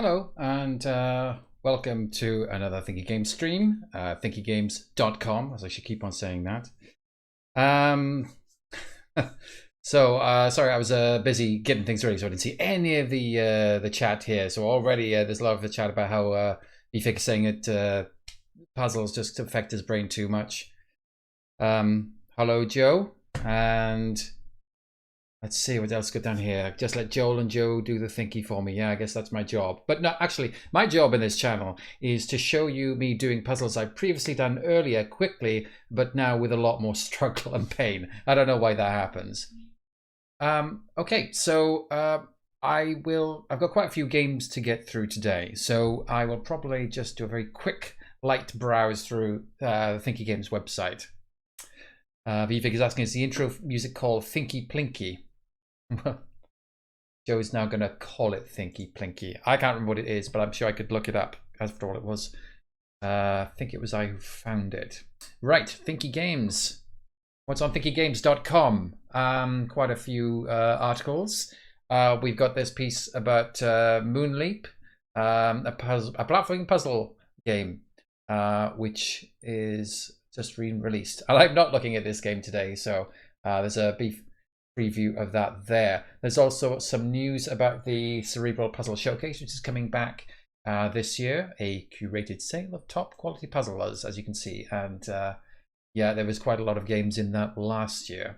Hello and welcome to another Thinky Games stream, thinkygames.com, as I should keep on saying that. Sorry, I was busy getting things ready, so I didn't see any of the chat here. So already there's a lot of the chat about how Vivek is saying it puzzles just affect his brain too much. Hello, Joe, and let's see what else got down here. Just let Joel and Joe do the thinky for me. Yeah, I guess that's my job. But no, actually, my job in this channel is to show you me doing puzzles I've previously done earlier quickly, but now with a lot more struggle and pain. I don't know why that happens. Okay, so I've got quite a few games to get through today. So I will probably just do a very quick, light browse through the Thinky Games website. Vivek is asking, is the intro music called Thinky Plinky? Joe is now going to call it Thinky Plinky. I can't remember what it is, but I'm sure I could look it up after all it was. I think it was I who found it. Right, Thinky Games. What's on thinkygames.com? Quite a few articles. We've got this piece about Moonleap, a platforming puzzle game, which is just re-released. And I'm not looking at this game today, so there's a brief preview of that there. There's also some news about the Cerebral Puzzle Showcase, which is coming back this year. A curated sale of top quality puzzles, as you can see. And yeah, there was quite a lot of games in that last year.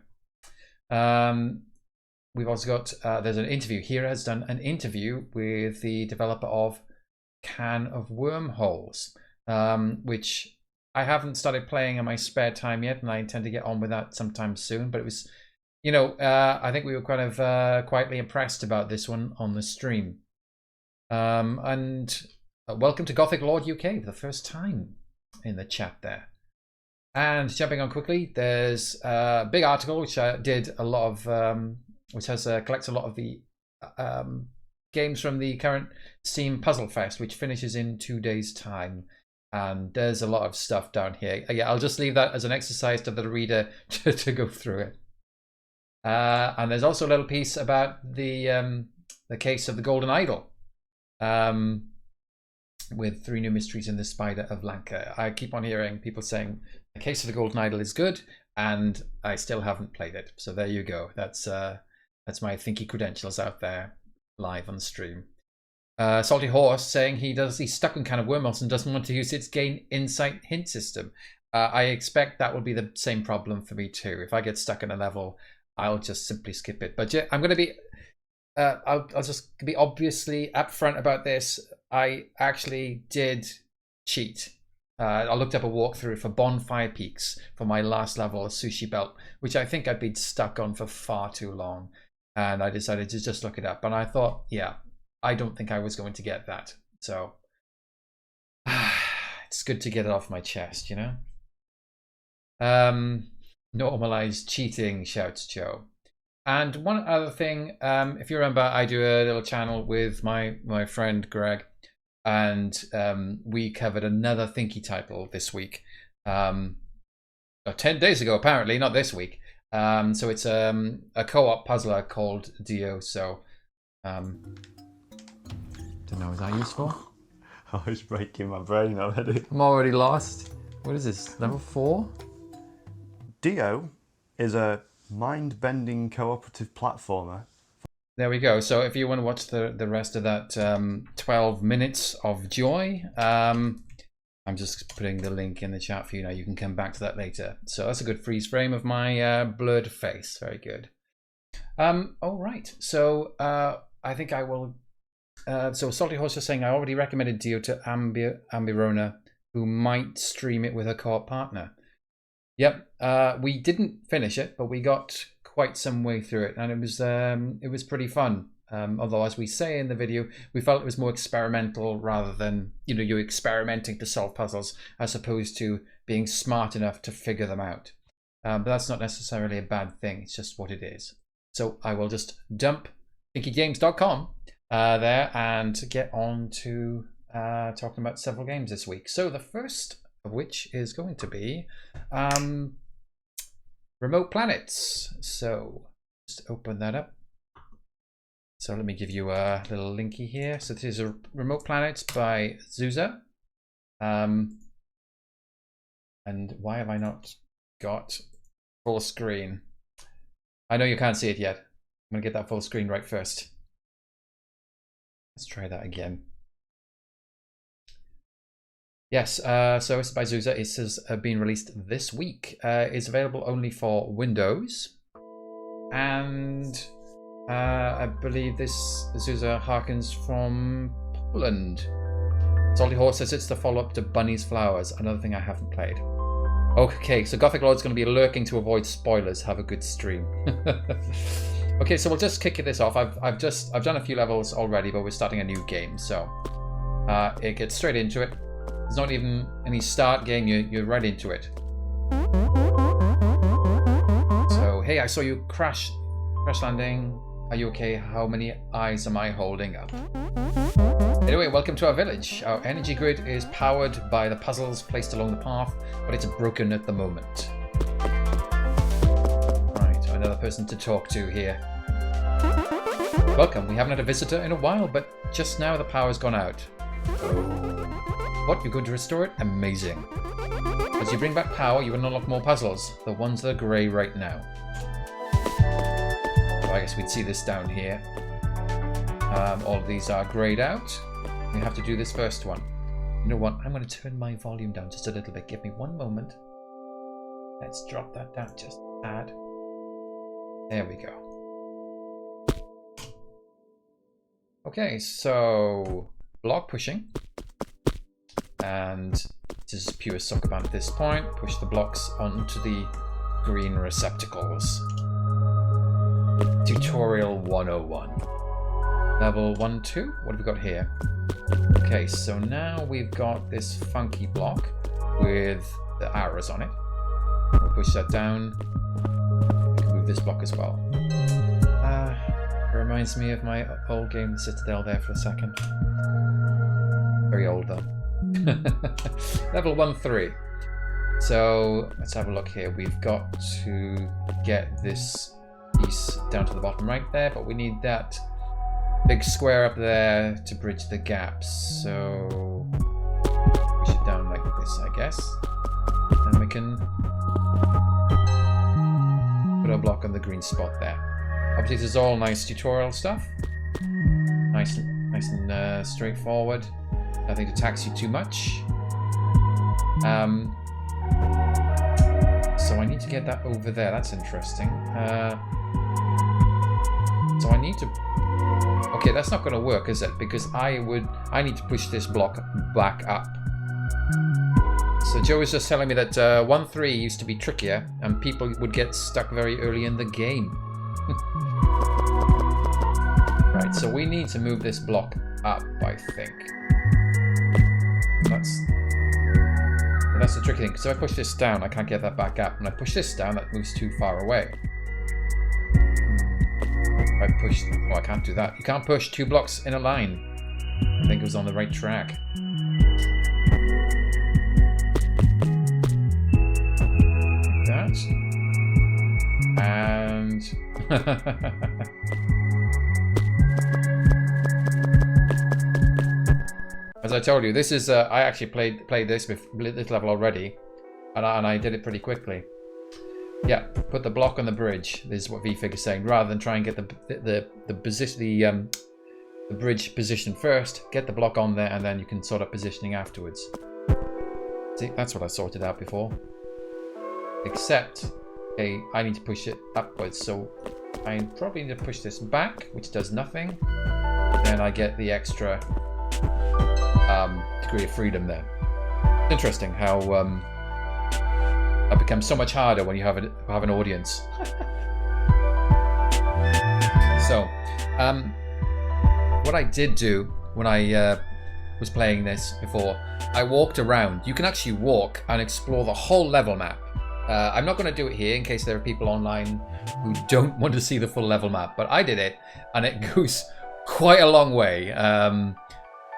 We've also got, there's an interview. Hira has done an interview with the developer of Can of Wormholes, which I haven't started playing in my spare time yet, and I intend to get on with that sometime soon. But it was, you know, I think we were kind of quietly impressed about this one on the stream. And welcome to Gothic Lord UK for the first time in the chat there. And jumping on quickly, there's a big article which did a lot of, which has collects a lot of the games from the current Steam Puzzle Fest, which finishes in 2 days' time. And there's a lot of stuff down here. Yeah, I'll just leave that as an exercise to the reader to go through it. And there's also a little piece about the case of the Golden Idol, with 3 new mysteries in the Spider of Lanka. I keep on hearing people saying the case of the Golden Idol is good, and I still haven't played it. So there you go. That's my thinky credentials out there, live on the stream. Salty Horse saying he's stuck in Can of Wormholes and doesn't want to use its gain insight hint system. I expect that will be the same problem for me too. If I get stuck in a level, I'll just simply skip it. But yeah, I'm going to be, I'll just be obviously upfront about this. I actually did cheat. I looked up a walkthrough for Bonfire Peaks for my last level of Sushi Belt, which I think I'd been stuck on for far too long. And I decided to just look it up. And I thought, yeah, I don't think I was going to get that. So it's good to get it off my chest, you know? Normalize cheating, shouts Joe. And one other thing, if you remember, I do a little channel with my friend Greg, and we covered another Thinky title this week. 10 days ago, apparently, not this week. So it's a co-op puzzler called Dio. So don't know, is that useful? I was breaking my brain already. I'm already lost. What is this, level 4? Dio is a mind-bending cooperative platformer. There we go. So if you want to watch the rest of that 12 minutes of joy, I'm just putting the link in the chat for you now. You can come back to that later. So that's a good freeze frame of my blurred face. Very good. All right. So I think I will... so Salty Horse is saying, I already recommended Dio to Ambirona, who might stream it with her co-op partner. Yep, we didn't finish it, but we got quite some way through it, and it was pretty fun. Although, as we say in the video, we felt it was more experimental rather than, you know, you're experimenting to solve puzzles as opposed to being smart enough to figure them out. But that's not necessarily a bad thing. It's just what it is. So I will just dump thinkygames.com there and get on to talking about several games this week. So the first of which is going to be Remote Planets. So just open that up. So let me give you a little linky here. So this is a Remote Planet by Zuza. And why have I not got full screen? I know you can't see it yet. I'm gonna get that full screen right first. Let's try that again. Yes, so it's by Zuza. It has been released this week. It's available only for Windows. And I believe this Zuza harkens from Poland. Salty Horse says it's the follow-up to Bunny's Flowers, another thing I haven't played. Okay, so Gothic Lord's going to be lurking to avoid spoilers. Have a good stream. Okay, so we'll just kick this off. I've done a few levels already, but we're starting a new game, so it gets straight into it. There's not even any start game. You're right into it. So hey, I saw you crash landing. Are you okay? How many eyes am I holding up? Anyway, welcome to our village. Our energy grid is powered by the puzzles placed along the path, but it's broken at the moment. Right, another person to talk to here. Welcome. We haven't had a visitor in a while, but just now the power's gone out. What? You're going to restore it? Amazing. As you bring back power, you will unlock more puzzles. The ones that are grey right now. I guess we'd see this down here. All of these are greyed out. We have to do this first one. You know what? I'm going to turn my volume down just a little bit. Give me one moment. Let's drop that down just a tad. There we go. Okay, so block pushing. And this is pure soccer band at this point. Push the blocks onto the green receptacles. Tutorial 101. Level 1, 2. What have we got here? Okay, so now we've got this funky block with the arrows on it. We'll push that down. We can move this block as well. It reminds me of my old game, Citadel, there for a second. Very old though. Level 1, 3. So let's have a look here. We've got to get this piece down to the bottom right there, but we need that big square up there to bridge the gaps. So push it down like this, I guess. And we can put our block on the green spot there. Obviously, this is all nice tutorial stuff. Nice and straightforward. Nothing to tax you too much. So I need to get that over there. That's interesting. So I need to... Okay, that's not going to work, is it? Because I need to push this block back up. So Joe is just telling me that 1-3 used to be trickier, and people would get stuck very early in the game. Right, so we need to move this block up, I think. That's the tricky thing, because if I push this down, I can't get that back up. When I push this down, that moves too far away. If I push... Oh, I can't do that. You can't push 2 blocks in a line. I think it was on the right track. Like that. And... As I told you, this is I actually played this level already, and I did it pretty quickly. Yeah, put the block on the bridge. This is what VFig is saying. Rather than try and get the bridge position first, get the block on there, and then you can sort of positioning afterwards. See, that's what I sorted out before. Except, okay, I need to push it upwards, so I probably need to push this back, which does nothing. Then I get the extra degree of freedom there. It's interesting how it becomes so much harder when you have an audience. So, what I did do when I was playing this before, I walked around. You can actually walk and explore the whole level map. I'm not going to do it here in case there are people online who don't want to see the full level map, but I did it, and it goes quite a long way.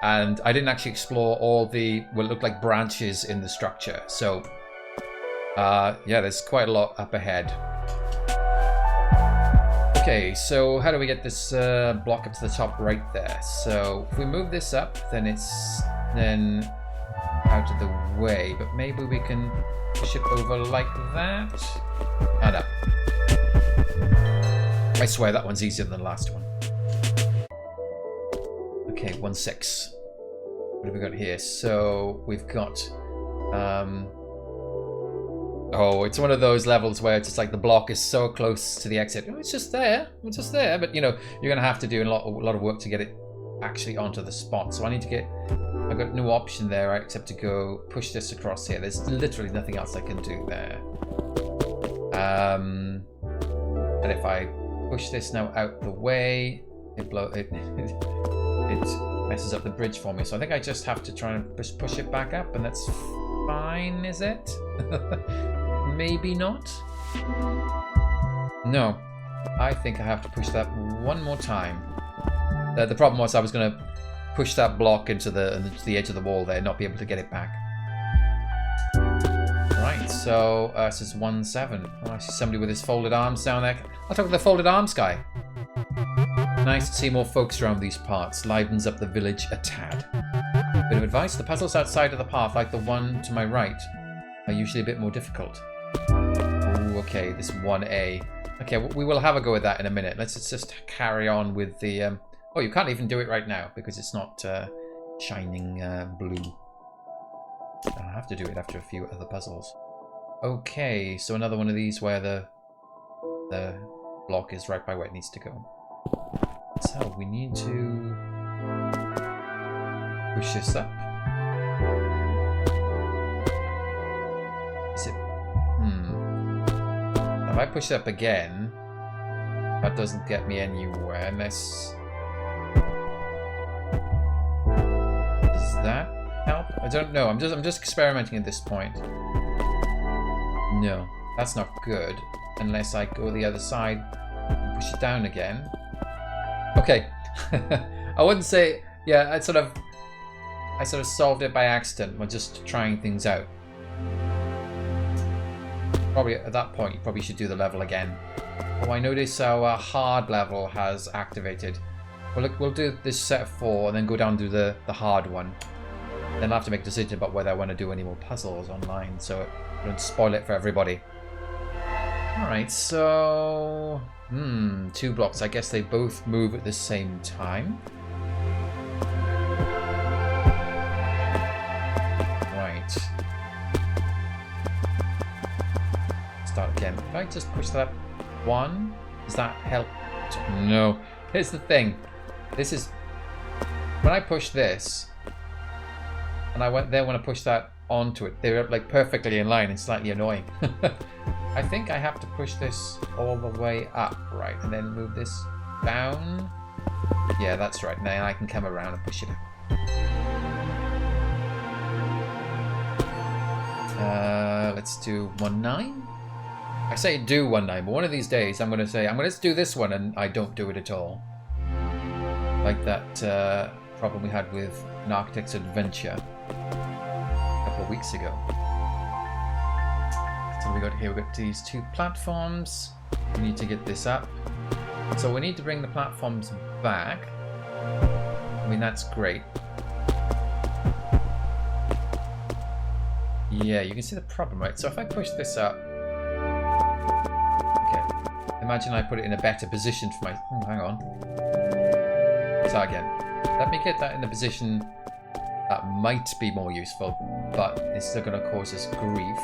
And I didn't actually explore all the what looked like branches in the structure. So, yeah, there's quite a lot up ahead. Okay, so how do we get this block up to the top right there? So if we move this up, then it's then out of the way, but maybe we can push it over like that. Oh no. I swear that one's easier than the last one. Okay, 1-6. What have we got here? So we've got oh, it's one of those levels where it's just like the block is so close to the exit. Oh, it's just there. It's just there. But you know, you're gonna have to do a lot of work to get it actually onto the spot. So I need to get. I've got no option there right, except to go push this across here. There's literally nothing else I can do there. And if I push this now out the way, it messes up the bridge for me. So I think I just have to try and push it back up, and that's fine, is it? Maybe not. No, I think I have to push that one more time. The problem was I was going to push that block into the edge of the wall there, not be able to get it back. Right, so this is 1-7. Oh, I see somebody with his folded arms down there. I'll talk to the folded arms guy. Nice to see more folks around these parts. Livens up the village a tad. Bit of advice, the puzzles outside of the path, like the one to my right, are usually a bit more difficult. Ooh, okay, this 1A. Okay, we will have a go at that in a minute. Let's just carry on with the... Oh, you can't even do it right now because it's not shining blue. I'll have to do it after a few other puzzles. Okay, so another one of these where the block is right by where it needs to go. So we need to push this up. Is it? If I push it up again, that doesn't get me anywhere unless... Does that help? I don't know. I'm just experimenting at this point. No, that's not good. Unless I go the other side and push it down again. Okay. I wouldn't say, yeah, I sort of solved it by accident by just trying things out. Probably at that point you probably should do the level again. Oh, I notice our hard level has activated. We'll do this set of 4 and then go down to the hard one. Then I'll have to make a decision about whether I want to do any more puzzles online, so I don't spoil it for everybody. Alright, so... 2 blocks. I guess they both move at the same time. Right. Start again. If I just push that 1, does that help? No. Here's the thing. This is... When I push this, and I went there when I pushed that onto it, they're like perfectly in line and slightly annoying. I think I have to push this all the way up, right? And then move this down. Yeah, that's right. Now I can come around and push it up. Let's do 1-9. I say do 1-9, but one of these days I'm going to say, let's do this one, and I don't do it at all. Like that problem we had with an Architect's Adventure a couple of weeks ago. So we got here, we got these 2 platforms. We need to get this up. So we need to bring the platforms back. I mean, that's great. Yeah, you can see the problem, right? So if I push this up... Okay. Imagine I put it in a better position for my... Oh, hang on. Start again. Let me get that in a position that might be more useful, but it's still going to cause us grief.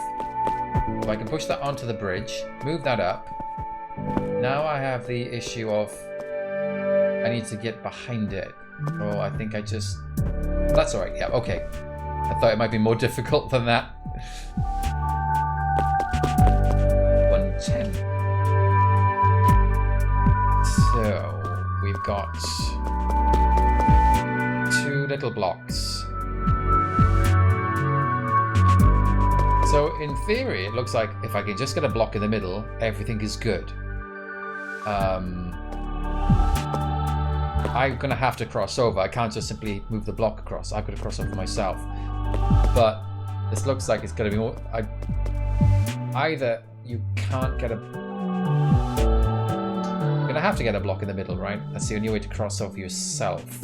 So I can push that onto the bridge, move that up. Now I have the issue of I need to get behind it. Oh, I think I just... That's alright, yeah, okay. I thought it might be more difficult than that. 110. So, we've got 2 little blocks. So in theory, it looks like if I can just get a block in the middle, everything is good. I'm going to have to cross over. I can't just simply move the block across. I've got to cross over myself. But this looks like it's going to be more... Either you can't get a... gonna have to get a block in the middle, right? That's the only way to cross over yourself.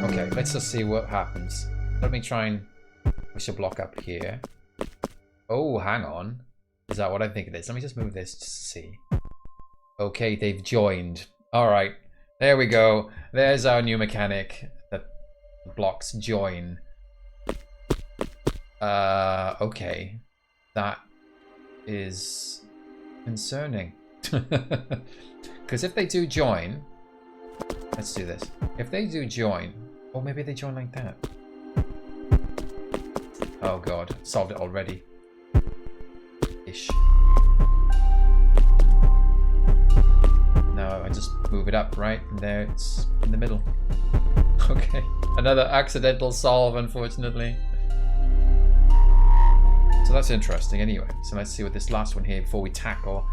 Okay, let's just see what happens. Let me try and push a block up here. Oh, hang on. Is that what I think it is? Let me just move this to see. Okay, they've joined. Alright, there we go. There's our new mechanic. The blocks join. Okay. That is concerning. Because if they do join... Let's do this. If they do join... Or maybe they join like that. Oh god, solved it already. Ish. Now I just move it up, right? And there it's in the middle. Okay. Another accidental solve, unfortunately. So that's interesting anyway. So let's see what this last one here before we tackle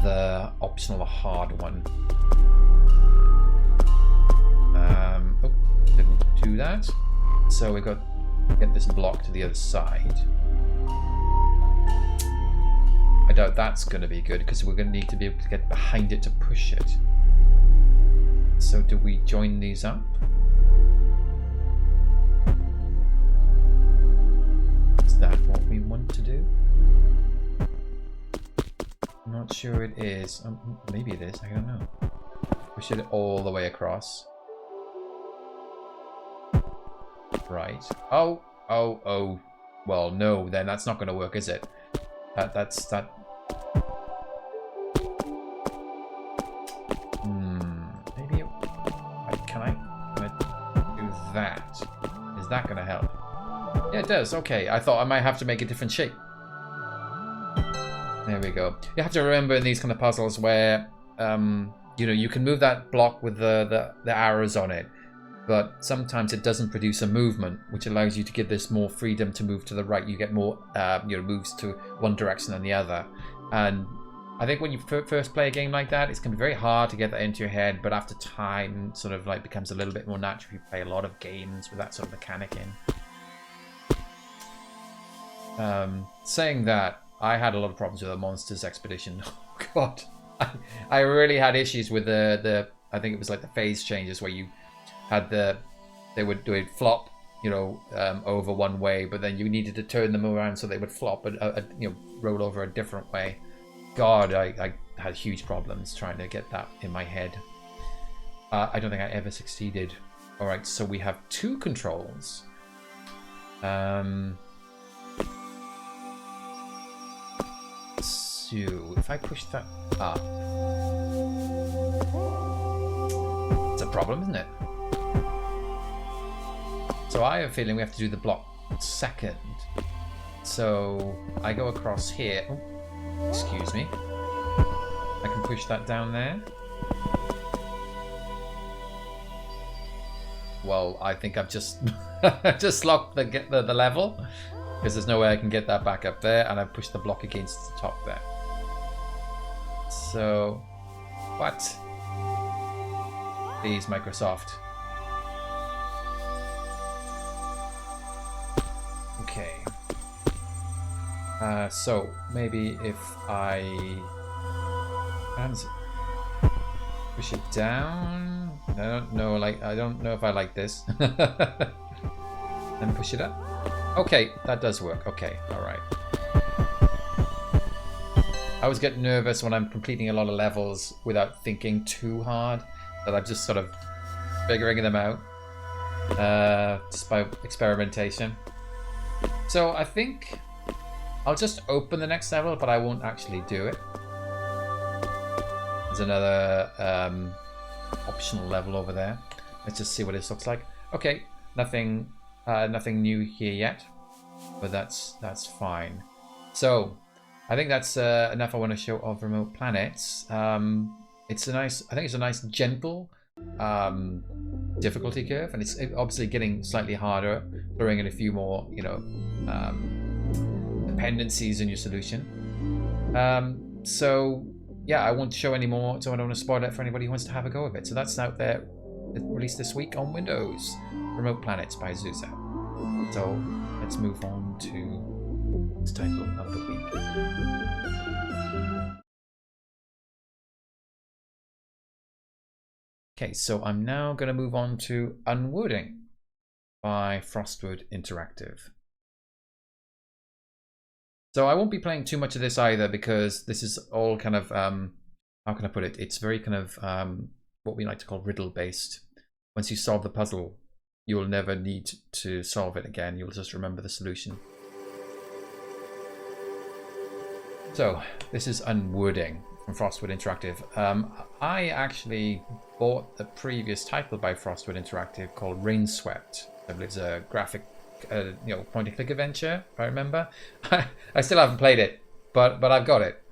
the optional hard one. Oh, didn't do that. So we got to get this block to the other side. I doubt that's going to be good because we're going to need to be able to get behind it to push it. So do we join these up? Is that what we want to do? I'm not sure it is. Maybe it is. I don't know. Push it all the way across. Right. Oh. Well, no. Then that's not going to work, is it? That's that. Maybe. Can I do that? Is that going to help? Yeah, it does. Okay. I thought I might have to make a different shape. There we go. You have to remember in these kind of puzzles where, you know, you can move that block with the arrows on it, but sometimes it doesn't produce a movement, which allows you to give this more freedom to move to the right. You get more, you know, moves to one direction than the other. And I think when you first play a game like that, it's going to be very hard to get that into your head, but after time, sort of like becomes a little bit more natural if you play a lot of games with that sort of mechanic in. Saying that, I had a lot of problems with the Monsters Expedition. Oh god, I really had issues with the I think it was like the phase changes where you had they would flop, you know, over one way, but then you needed to turn them around so they would flop you know, roll over a different way. God, I had huge problems trying to get that in my head. I don't think I ever succeeded. All right, so we have two controls. So if I push that up, it's a problem, isn't it? So I have a feeling we have to do the block second. So I go across here. Oh, excuse me. I can push that down there. Well, I think I've just just locked the level, because there's no way I can get that back up there, and I pushed the block against the top there. So, what? Please, Microsoft. Okay. So maybe if I push it down. I don't know. Like, I don't know if I like this. And push it up. Okay, that does work. Okay, all right. I always get nervous when I'm completing a lot of levels without thinking too hard, that I'm just sort of figuring them out just by experimentation. So I think I'll just open the next level, but I won't actually do it. There's another optional level over there. Let's just see what this looks like. Okay, nothing new here yet, but that's fine. So I think that's enough I want to show of Remote Planets. It's a nice, I think it's a nice gentle difficulty curve, and it's obviously getting slightly harder, throwing in a few more, you know, dependencies in your solution. So yeah, I won't show any more, so I don't want to spoil it for anybody who wants to have a go of it. So that's out there, released this week on Windows. Remote Planets by Zusa. So let's move on to the title of the week. Okay, so I'm now going to move on to Unwording by Frostwood Interactive. So I won't be playing too much of this either, because this is all kind of, how can I put it? It's very kind of what we like to call riddle based. Once you solve the puzzle, you'll never need to solve it again. You'll just remember the solution. So this is Unwording from Frostwood Interactive. I actually bought the previous title by Frostwood Interactive called Rainswept. I believe it's a graphic, point-and-click adventure, if I remember. I still haven't played it, but I've got it.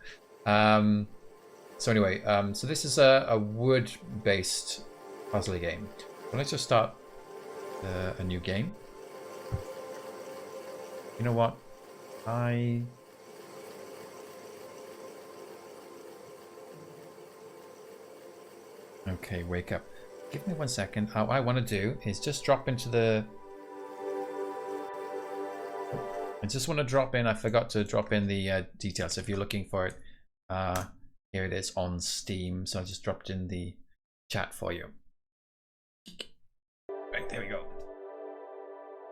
So anyway, so this is a word-based puzzle game. So let's just start a new game. You know what? Okay, wake up. Give me 1 second. What I want to do is just drop into the... I just want to drop in. I forgot to drop in the details. So if you're looking for it, here it is on Steam. So I just dropped in the chat for you. Right, there we go.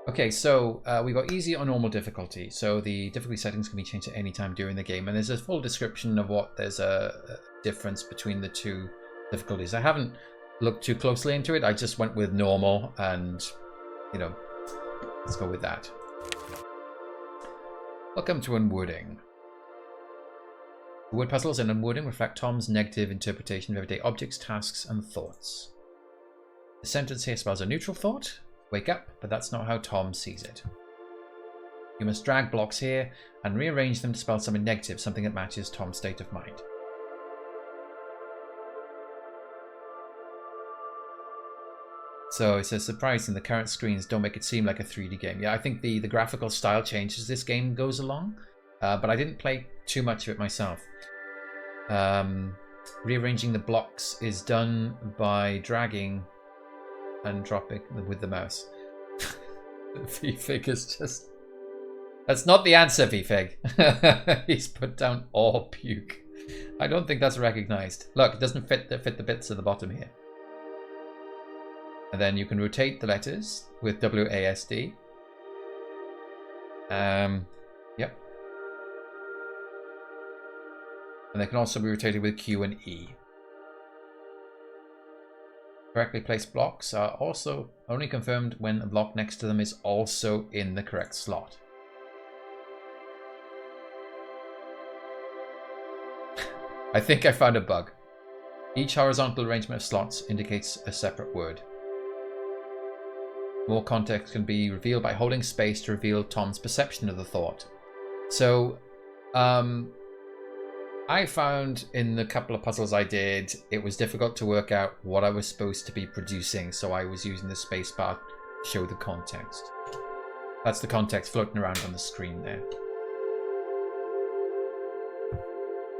Okay, so we got easy or normal difficulty. So the difficulty settings can be changed at any time during the game. And there's a full description of what there's a difference between the two difficulties. I haven't looked too closely into it. I just went with normal, and let's go with that. Welcome to Unwording. The word puzzles in Unwording reflect Tom's negative interpretation of everyday objects, tasks, and thoughts. The sentence here spells a neutral thought, wake up, but that's not how Tom sees it. You must drag blocks here and rearrange them to spell something negative, something that matches Tom's state of mind. So it says, surprising, the current screens don't make it seem like a 3D game. Yeah, I think the graphical style changes as this game goes along, but I didn't play too much of it myself. Rearranging the blocks is done by dragging and dropping with the mouse. VFig is just... That's not the answer, VFig. He's put down or puke. I don't think that's recognized. Look, it doesn't fit the bits at the bottom here. And then you can rotate the letters with WASD. Yep. And they can also be rotated with Q and E. Correctly placed blocks are also only confirmed when a block next to them is also in the correct slot. I think I found a bug. Each horizontal arrangement of slots indicates a separate word. More context can be revealed by holding space to reveal Tom's perception of the thought. So, I found in the couple of puzzles I did, it was difficult to work out what I was supposed to be producing, so I was using the space bar to show the context. That's the context floating around on the screen there.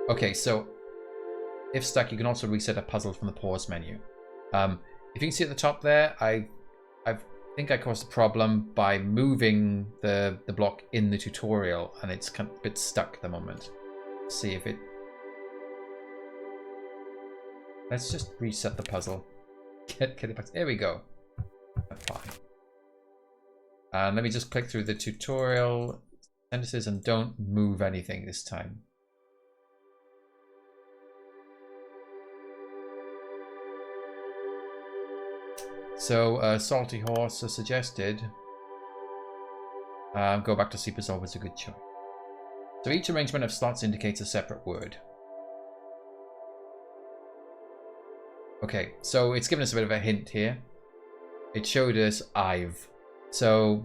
Okay, so if stuck, you can also reset a puzzle from the pause menu. If you can see at the top there, I think I caused a problem by moving the block in the tutorial, and it's kind of a bit stuck at the moment. Let's see if it... Let's just reset the puzzle. Get it back. There we go. Apply. And let me just click through the tutorial sentences and don't move anything this time. So, Salty Horse has suggested go back to sleep is always a good choice. So each arrangement of slots indicates a separate word. Okay, so it's given us a bit of a hint here. It showed us I've. So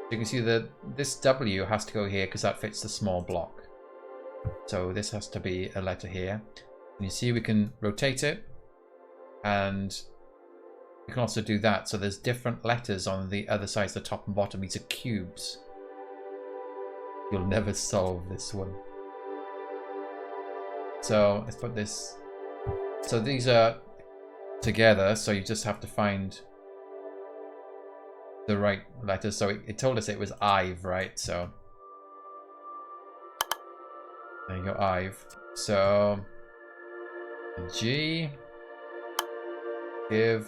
you can see that this W has to go here because that fits the small block. So this has to be a letter here. And you see we can rotate it. And you can also do that. So there's different letters on the other sides, the top and bottom. These are cubes. You'll never solve this one. So let's put this. So these are together. So you just have to find the right letters. So it told us it was I've, right? So There you go, I've. So G, give,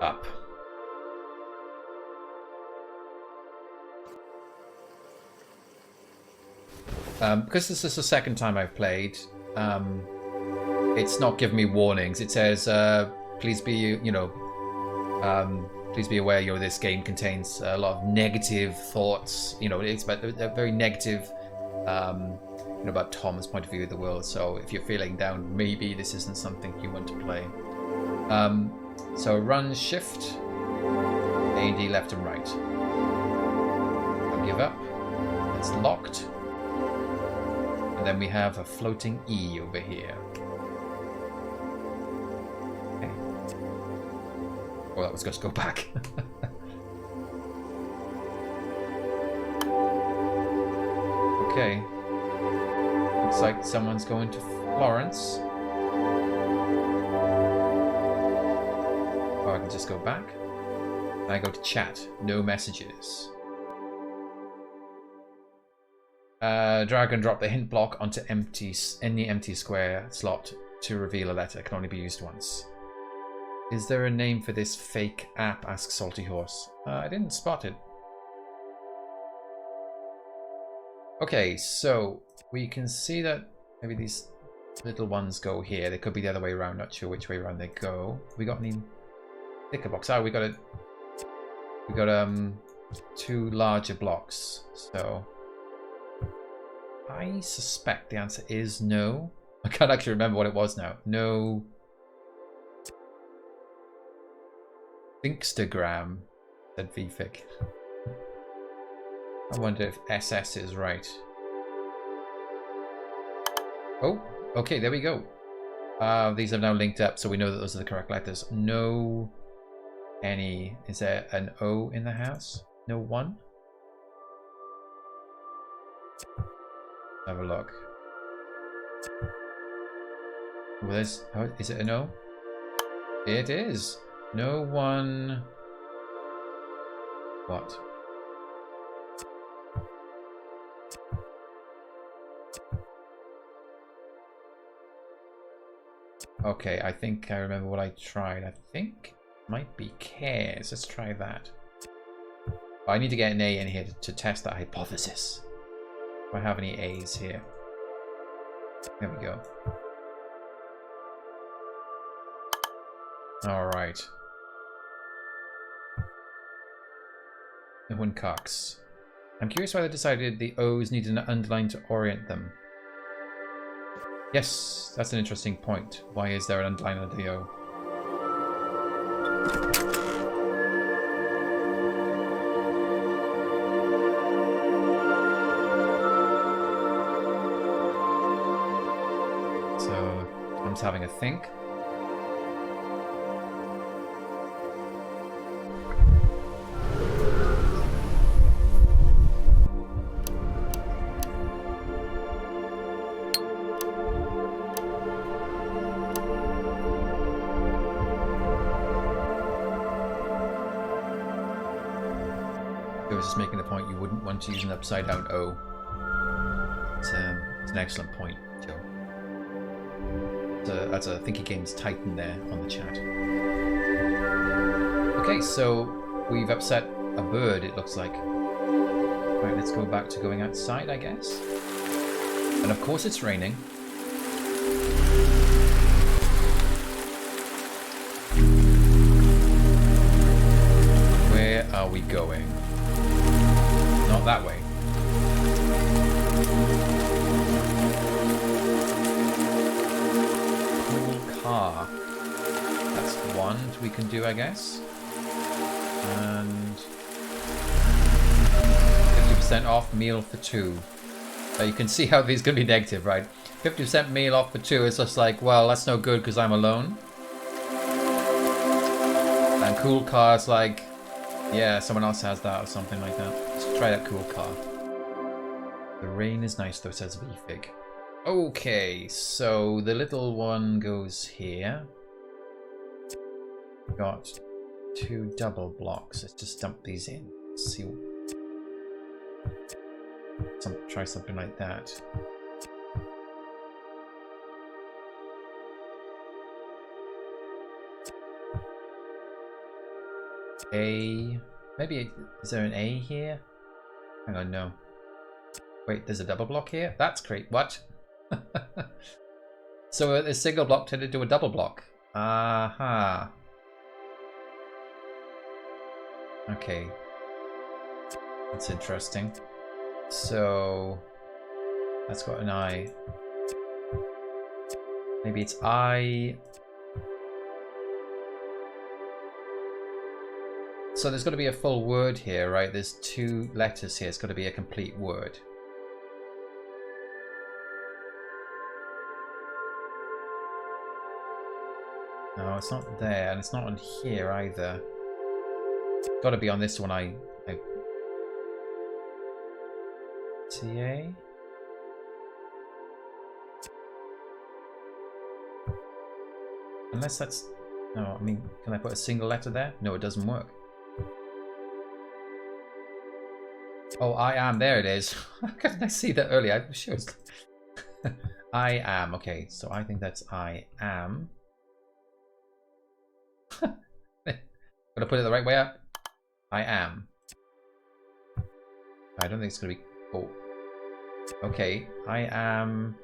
up. Because this is the second time I've played, it's not giving me warnings. It says, please be, please be aware, this game contains a lot of negative thoughts. It's about a very negative, about Tom's point of view of the world. So if you're feeling down, maybe this isn't something you want to play. So run shift, A and D left and right. I'll give up. It's locked. And then we have a floating E over here. Okay. Well, that was just go back. Okay. Looks like someone's going to Florence. Or I can just go back. And I go to chat. No messages. Drag and drop the hint block onto any empty square slot to reveal a letter. It can only be used once. Is there a name for this fake app? Asks Salty Horse. I didn't spot it. Okay, so we can see that maybe these little ones go here. They could be the other way around. Not sure which way around they go. We got any thicker blocks? Oh, we got 2 larger blocks. So I suspect the answer is no. I can't actually remember what it was now. No. Thinkstagram, said VFic. I wonder if SS is right. Oh, okay, there we go. These have now linked up, so we know that those are the correct letters. No any. Is there an O in the house? No one? Have a look. Well, is it a no? It is. No one. What? Okay, I think I remember what I tried. I think it might be cares. Let's try that. I need to get an A in here to test that hypothesis. Do I have any A's here? There we go. Alright. No one cocks. I'm curious why they decided the O's need an underline to orient them. Yes, that's an interesting point. Why is there an underline under the O? So, I'm just having a think. Just making the point you wouldn't want to use an upside down O. It's an excellent point, Joe. That's a Thinky Games Titan there on the chat. Okay, so we've upset a bird, it looks like. Right, let's go back to going outside, I guess. And of course it's raining. Where are we going? Not that way. Cool car. That's one we can do, I guess. And 50% off meal for 2. You can see how these are going to be negative, right? 50% meal off for 2. It's just like, well, that's no good because I'm alone. And cool car's like, yeah, someone else has that or something like that. Let's try that cool car. The rain is nice though, says VFig. Okay, so the little one goes here. Got 2 double blocks. Let's just dump these in. Let's see. Try something like that. A. Maybe is there an A here? Hang on, no. Wait, there's a double block here? That's great. What? So a single block turned into a double block. Aha. Okay. That's interesting. So that's got an I. Maybe it's I. So there's got to be a full word here, right? There's 2 letters here. It's got to be a complete word. No, it's not there, and it's not on here either. It's got to be on this one. TA? Unless that's... No, I mean, can I put a single letter there? No, it doesn't work. Oh, I am. There it is. How couldn't I see that earlier? I'm sure it's... I am. Okay, so I think that's I am. Gotta put it the right way up. I am. I don't think it's gonna be... Oh. Okay, I am...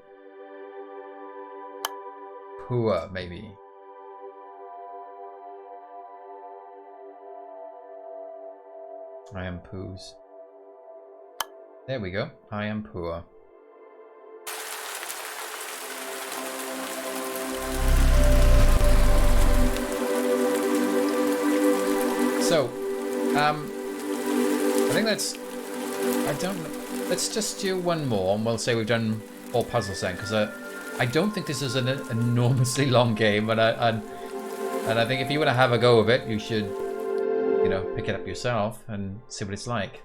poor, maybe. I am poos. There we go. I am poor. So, I think that's... I don't know. Let's just do one more, and we'll say we've done 4 puzzles then, because I don't think this is an enormously long game, and I think if you want to have a go of it, you should, you know, pick it up yourself and see what it's like.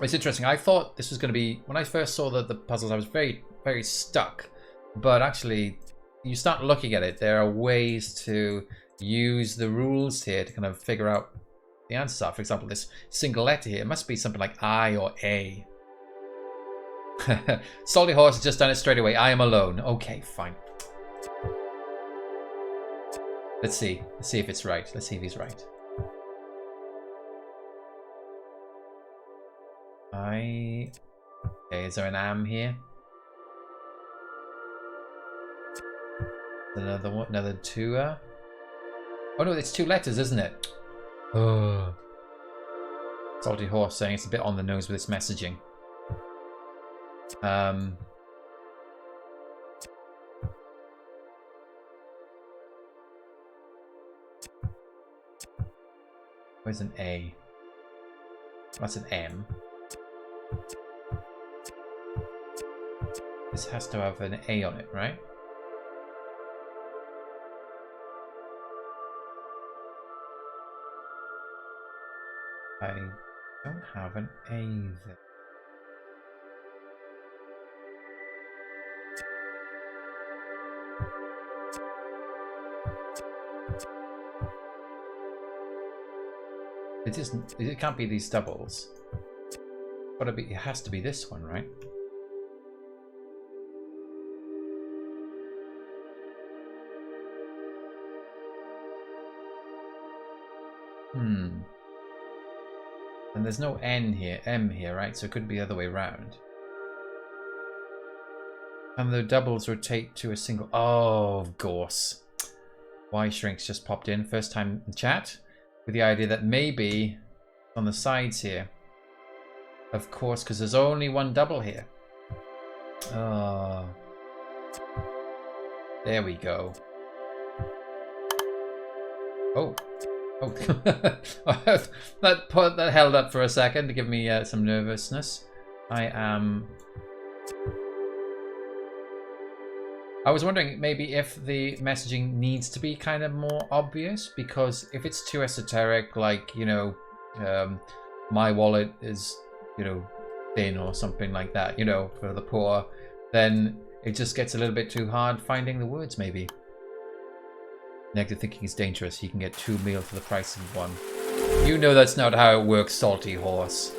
It's interesting. I thought this was going to be... When I first saw the puzzles, I was very, very stuck. But actually, you start looking at it, there are ways to use the rules here to kind of figure out the answers are. For example, this single letter here, it must be something like I or A. Salty Horse has just done it straight away. I am alone. Okay, fine. Let's see. Let's see if it's right. Let's see if he's right. Okay, is there an am here? Another one, another 2. Oh no, it's 2 letters, isn't it? Oh. Salty Horse saying it's a bit on the nose with its messaging. Where's an A? That's an M. This has to have an A on it, right? I don't have an A there. It isn't. It can't be these doubles. But it has to be this one, right? And there's no N here, M here, right? So it could be the other way around. And the doubles rotate to a single. Oh, of course. Y Shrinks just popped in, first time in chat, with the idea that maybe on the sides here. Of course, because there's only one double here. Oh. There we go. Oh. Oh. that held up for a second to give me some nervousness. I was wondering maybe if the messaging needs to be kind of more obvious, because if it's too esoteric, like, you know, my wallet is, you know, thin or something like that, you know, for the poor, then it just gets a little bit too hard finding the words, maybe. Negative thinking is dangerous. You can get 2 meals for the price of 1. You know that's not how it works, Salty Horse.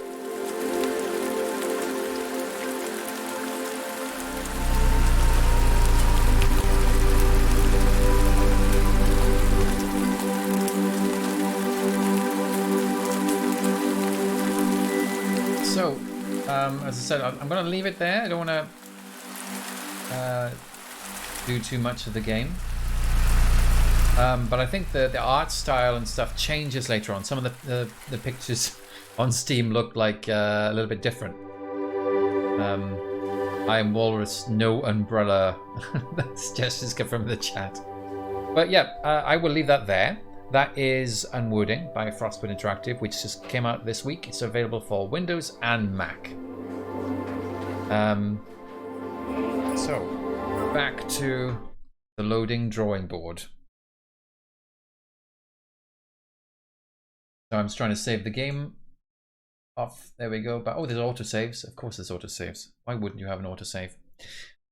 As I said, I'm going to leave it there. I don't want to do too much of the game. But I think the art style and stuff changes later on. Some of the pictures on Steam look like a little bit different. I am Walrus, no umbrella. That suggestions come from the chat. But yeah, I will leave that there. That is Unwording by Frostbite Interactive, which just came out this week. It's available for Windows and Mac. So, back to the loading drawing board. So I'm just trying to save the game off. There we go. But oh, there's autosaves. Of course there's autosaves. Why wouldn't you have an autosave?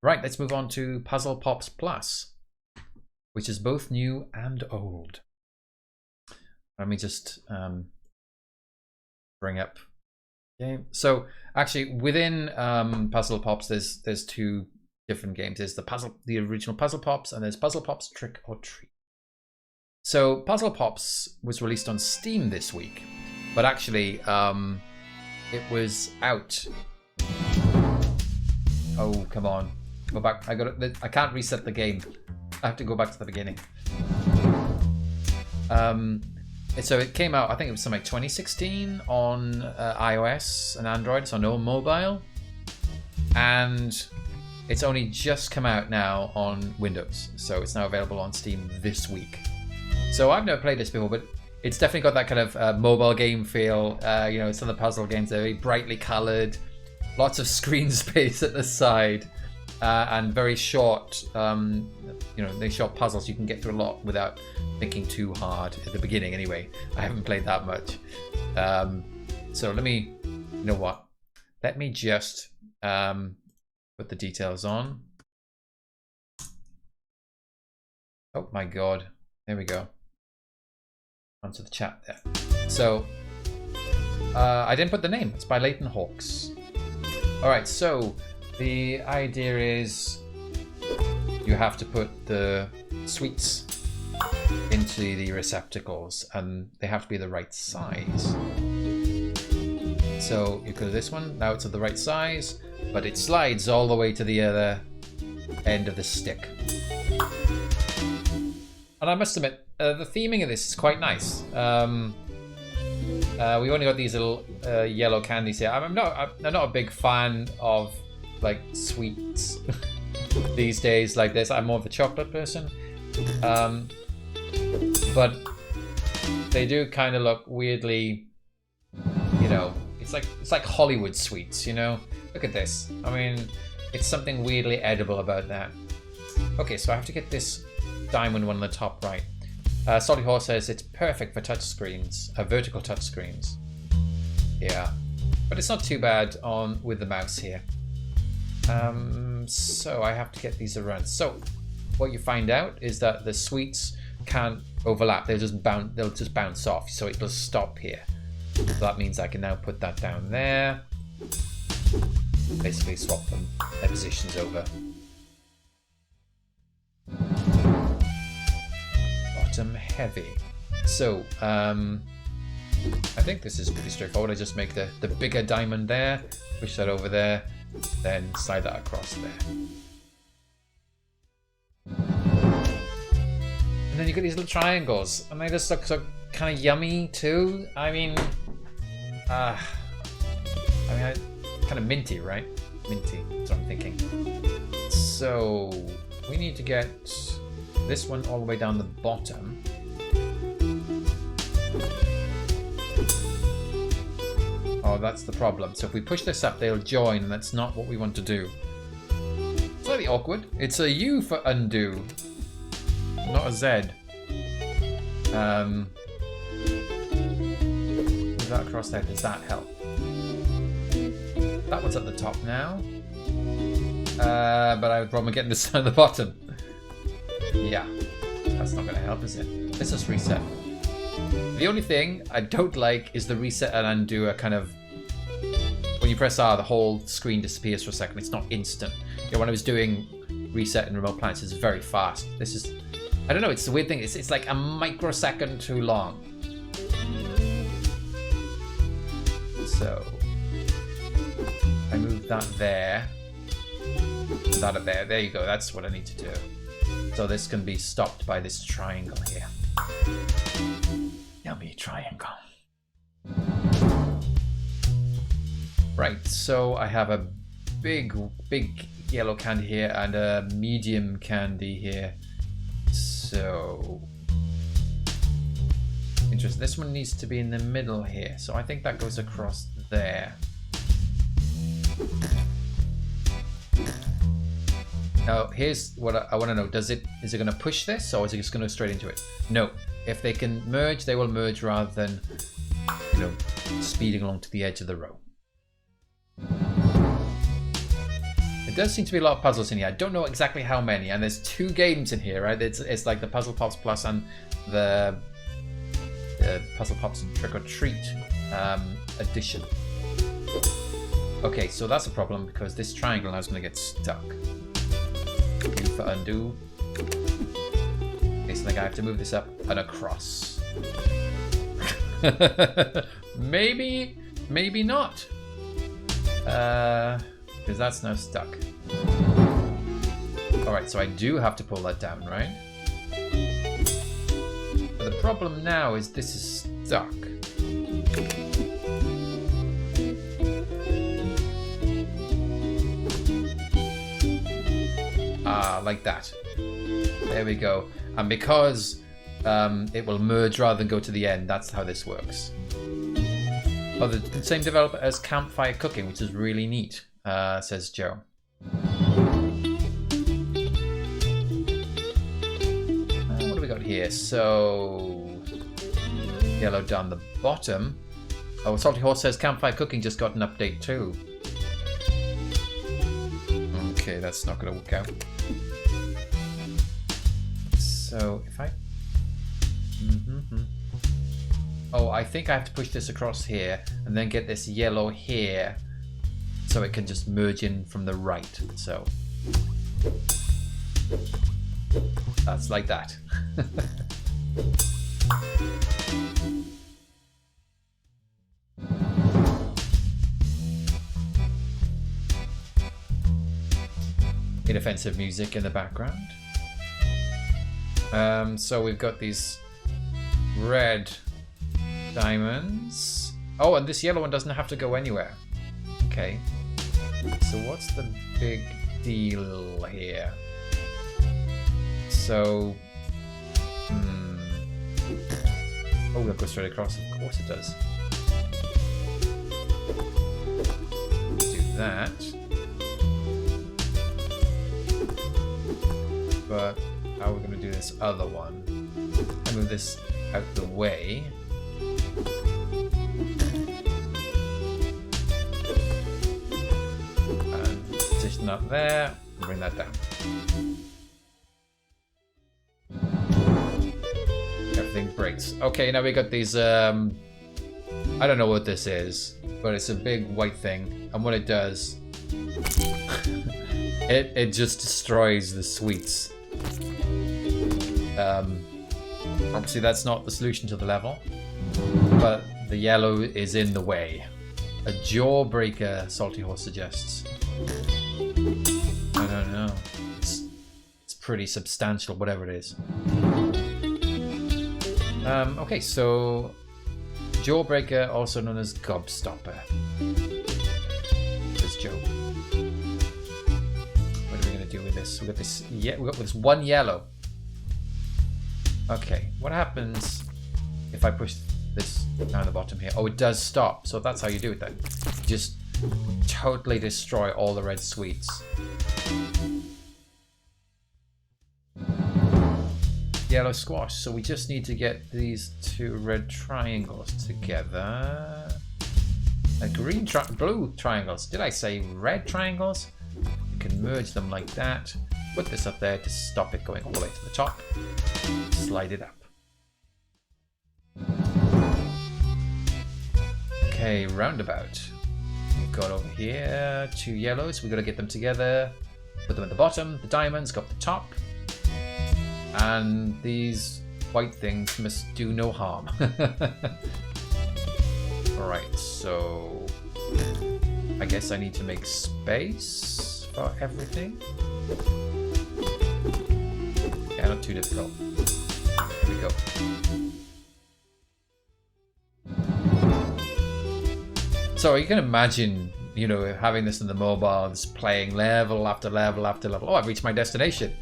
Right, let's move on to Puzzlepops Plus, which is both new and old. Let me just bring up game. So actually, within Puzzlepops, there's two different games. There's the original Puzzlepops, and there's Puzzlepops Trick or Treat. So Puzzlepops was released on Steam this week, but actually it was out. Oh, come on, go back. I can't reset the game. I have to go back to the beginning. So it came out, I think it was something like 2016 on iOS and Android, so no mobile. And it's only just come out now on Windows. So it's now available on Steam this week. So I've never played this before, but it's definitely got that kind of mobile game feel. You know, some of the puzzle games are very brightly colored, lots of screen space at the side, and very short, you know, they short puzzles you can get through a lot without thinking too hard at the beginning anyway. I haven't played that much. So let me, you know what? Let me just put the details on. Oh my God. There we go. Onto the chat there. So I didn't put the name. It's by Leighton Hawks. All right, so the idea is you have to put the sweets into the receptacles, and they have to be the right size. So you go to this one, now it's of the right size, but it slides all the way to the other end of the stick. And I must admit, the theming of this is quite nice. We've only got these little yellow candies here. I'm not a big fan of like sweets these days like this. I'm more of a chocolate person. But they do kind of look weirdly, you know, it's like Hollywood sweets, you know. Look at this. I mean, it's something weirdly edible about that. Okay, so I have to get this diamond one on the top right. Solid Horse says it's perfect for touch screens, vertical touch screens. Yeah, but it's not too bad with the mouse here. So I have to get these around. So what you find out is that the sweets can't overlap. They'll just bounce off. So it will stop here. So that means I can now put that down there. Basically swap their positions over. Bottom heavy. So I think this is pretty straightforward. I just make the bigger diamond there, push that over there, then slide that across there. And then you get these little triangles, and they just look so kind of yummy too. I mean, kind of minty, right? Minty, that's what I'm thinking. So we need to get this one all the way down the bottom. Oh, that's the problem. So if we push this up, they'll join, and that's not what we want to do. Slightly awkward. It's a U for undo, not a Z. Move that across there. Does that help? That one's at the top now. But I have a problem getting this at the bottom. Yeah, that's not going to help, is it? Let's just reset. The only thing I don't like is the reset and undo are kind of... When you press R, the whole screen disappears for a second. It's not instant. You know, when I was doing reset in Remote Planets, it's very fast. This is... I don't know, it's the weird thing. It's like a microsecond too long. So... I that there. That up there. There you go. That's what I need to do. So this can be stopped by this triangle here. Yummy triangle. Right, so I have a big yellow candy here and a medium candy here. So interesting. This one needs to be in the middle here. So I think that goes across there. Now here's what I want to know. Is it going to push this, or is it just going to go straight into it? No. If they can merge, they will merge rather than, you know, speeding along to the edge of the row. There does seem to be a lot of puzzles in here. I don't know exactly how many, and there's 2 games in here, right? It's like the Puzzlepops Plus and the Puzzlepops Trick or Treat edition. Okay, so that's a problem because this triangle now is going to get stuck. U for undo. Okay, so I think I have to move this up and across. Maybe not. Because that's now stuck. Alright, so I do have to pull that down, right? But the problem now is this is stuck. Like that. There we go. And because it will merge rather than go to the end, that's how this works. Oh, the same developer as Campfire Cooking, which is really neat, says Joe. What do we got here? So, yellow down the bottom. Oh, Salty Horse says Campfire Cooking just got an update too. Okay, that's not going to work out. So, if I... Oh, I think I have to push this across here and then get this yellow here so it can just merge in from the right. So that's like that. Inoffensive music in the background. So we've got these red diamonds. Oh, and this yellow one doesn't have to go anywhere. Okay. So what's the big deal here? So... Oh, that goes straight across. Of course it does. Do that. But how are we going to do this other one? I move this out the way. And position up there. Bring that down. Everything breaks. Okay, now we got these, I don't know what this is, but it's a big white thing. And what it does, it just destroys the sweets. Obviously that's not the solution to the level, but the yellow is in the way. A jawbreaker, Salty Horse suggests. I don't know. It's pretty substantial, whatever it is. Okay, so jawbreaker, also known as gobstopper. There's Joe. What are we gonna do with this? We got this. Yeah, we got this one yellow. Okay, what happens if I push this down the bottom here? Oh, it does stop. So that's how you do it then. You just totally destroy all the red sweets. Yellow squash. So we just need to get these 2 red triangles together. Blue triangles. Did I say red triangles? You can merge them like that. Put this up there to stop it going all the way to the top. Slide it up. Okay, roundabout. We've got over here 2 yellows. We've got to get them together. Put them at the bottom. The diamonds go up the top. And these white things must do no harm. Alright, so I guess I need to make space for everything. Yeah, not too difficult. Here we go. So you can imagine, you know, having this in the mobile, just playing level after level after level. Oh, I've reached my destination.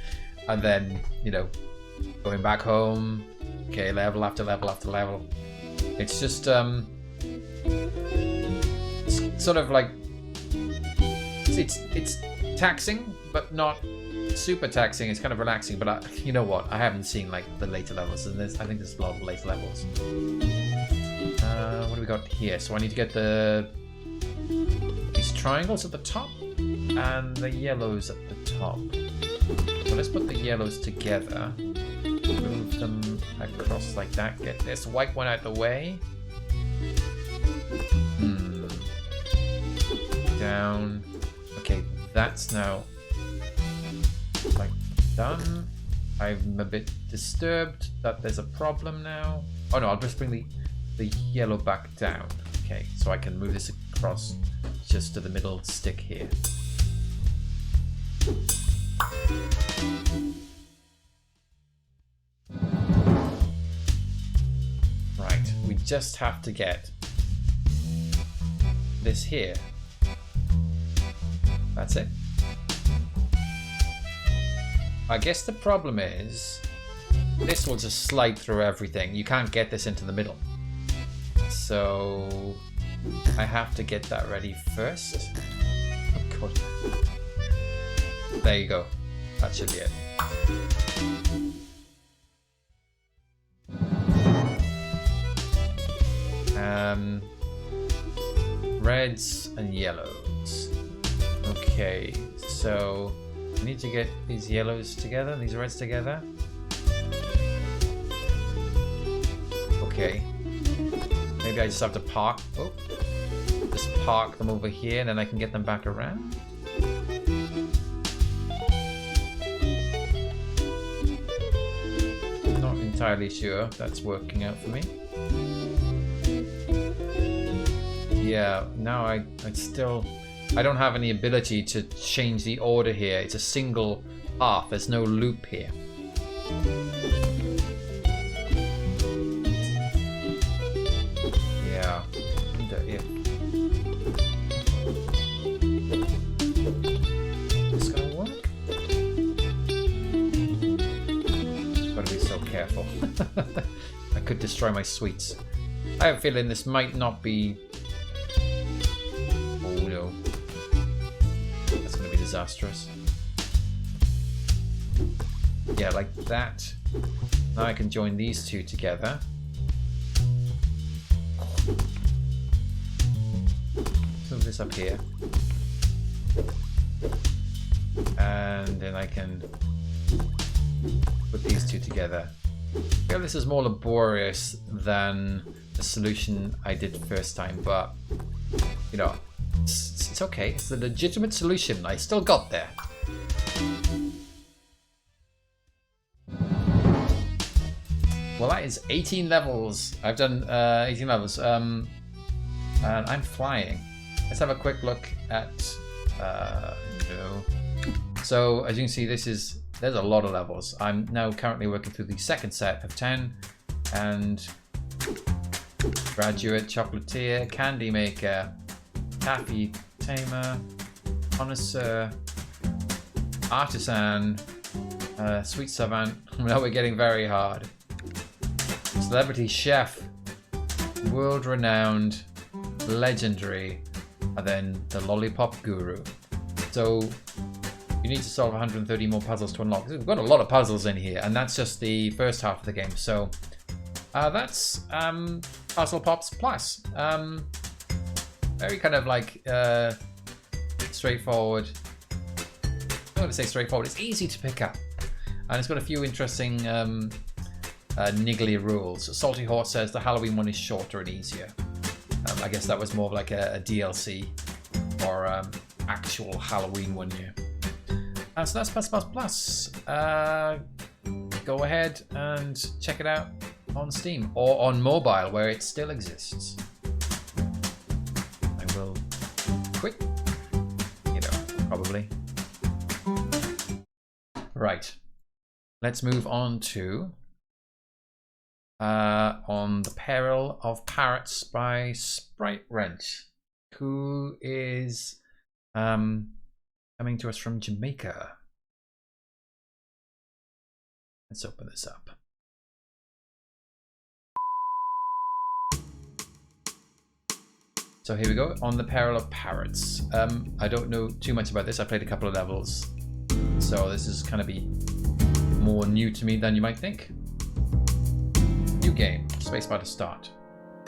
And then, you know, going back home. Okay, level after level after level. It's just, it's sort of like, it's taxing, but not super taxing. It's kind of relaxing, but you know what? I haven't seen like the later levels, and I think there's a lot of later levels. What do we got here? So I need to get these triangles at the top and the yellows at the top. So let's put the yellows together. Move them across like that. Get this white one out the way. Down. Okay, that's now like done. I'm a bit disturbed that there's a problem now. Oh no, I'll just bring the yellow back down. Okay, so I can move this across just to the middle stick here. Right, we just have to get this here. That's it. I guess the problem is this will just slide through everything. You can't get this into the middle. So I have to get that ready first. Oh God. There you go. That should be it. Reds and yellows. Okay, so I need to get these yellows together, these reds together. Okay. Maybe I just have to park. Oh, just park them over here, and then I can get them back around. Not entirely sure that's working out for me. Yeah, now I don't have any ability to change the order here. It's a single path. There's no loop here. Yeah. Wonder if this gonna work? Gotta be so careful. I could destroy my sweets. I have a feeling this might not be. Disastrous. Yeah, like that. Now I can join these two together. Move this up here. And then I can put these two together. I feel this is more laborious than the solution I did first time, but you know, it's okay. It's a legitimate solution. I still got there. Well, that is 18 levels. I've done 18 levels. And I'm flying. Let's have a quick look at. No. So as you can see, there's a lot of levels. I'm now currently working through the second set of 10, and graduate, chocolatier, candy maker, taffy tamer, connoisseur, artisan, sweet savant. Now we're getting very hard. Celebrity chef, world-renowned, legendary, and then the lollipop guru. So you need to solve 130 more puzzles to unlock. We've got a lot of puzzles in here, and that's just the first half of the game. So that's Puzzlepops Plus. Very kind of like straightforward. I'm going to say straightforward. It's easy to pick up, and it's got a few interesting niggly rules. Salty Horse says the Halloween one is shorter and easier. I guess that was more of like a DLC or actual Halloween one here. So that's Puzzlepops Plus. Go ahead and check it out on Steam or on mobile where it still exists. I will quick. You know, probably. Right. Let's move on to on the Peril of Parrots by Sprite Wrench, who is coming to us from Jamaica. Let's open this up. So here we go, on the Peril of Parrots. I don't know too much about this. I played a couple of levels, so this is kind of be more new to me than you might think. New game, spacebar to start.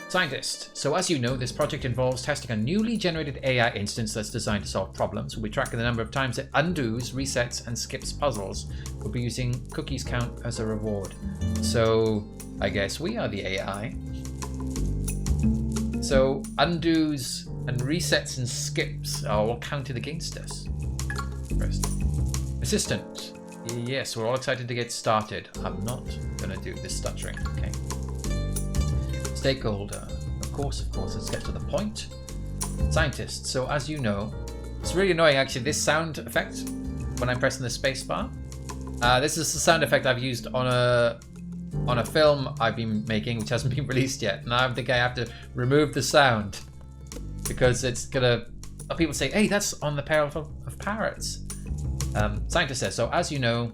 Scientist. So as you know, this project involves testing a newly generated AI instance that's designed to solve problems. We'll be tracking the number of times it undoes, resets, and skips puzzles. We'll be using cookies count as a reward. So I guess we are the AI. So undos and resets and skips are all counted against us. First. Assistant. Yes, we're all excited to get started. I'm not gonna do this stuttering, okay. Stakeholder. Of course, let's get to the point. Scientist. So as you know, it's really annoying actually, this sound effect when I'm pressing the space bar. This is the sound effect I've used on a film I've been making, which hasn't been released yet. And I think I have to remove the sound because it's gonna, people say, hey, that's on the Peril of Parrots. Scientist says, so as you know,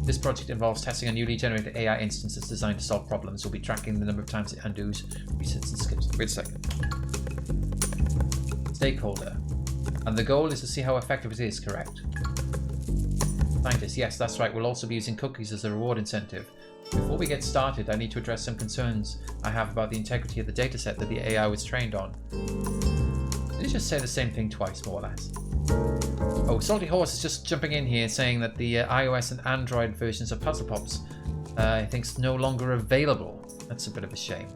this project involves testing a newly generated AI instance that's designed to solve problems. We'll be tracking the number of times it undoes, resets, and skips. Wait a second. Stakeholder. And the goal is to see how effective it is, correct? Scientist, yes, that's right. We'll also be using cookies as a reward incentive. Before we get started, I need to address some concerns I have about the integrity of the dataset that the AI was trained on. Did you just say the same thing twice, more or less? Oh, Salty Horse is just jumping in here saying that the iOS and Android versions of Puzzlepops I think's no longer available. That's a bit of a shame.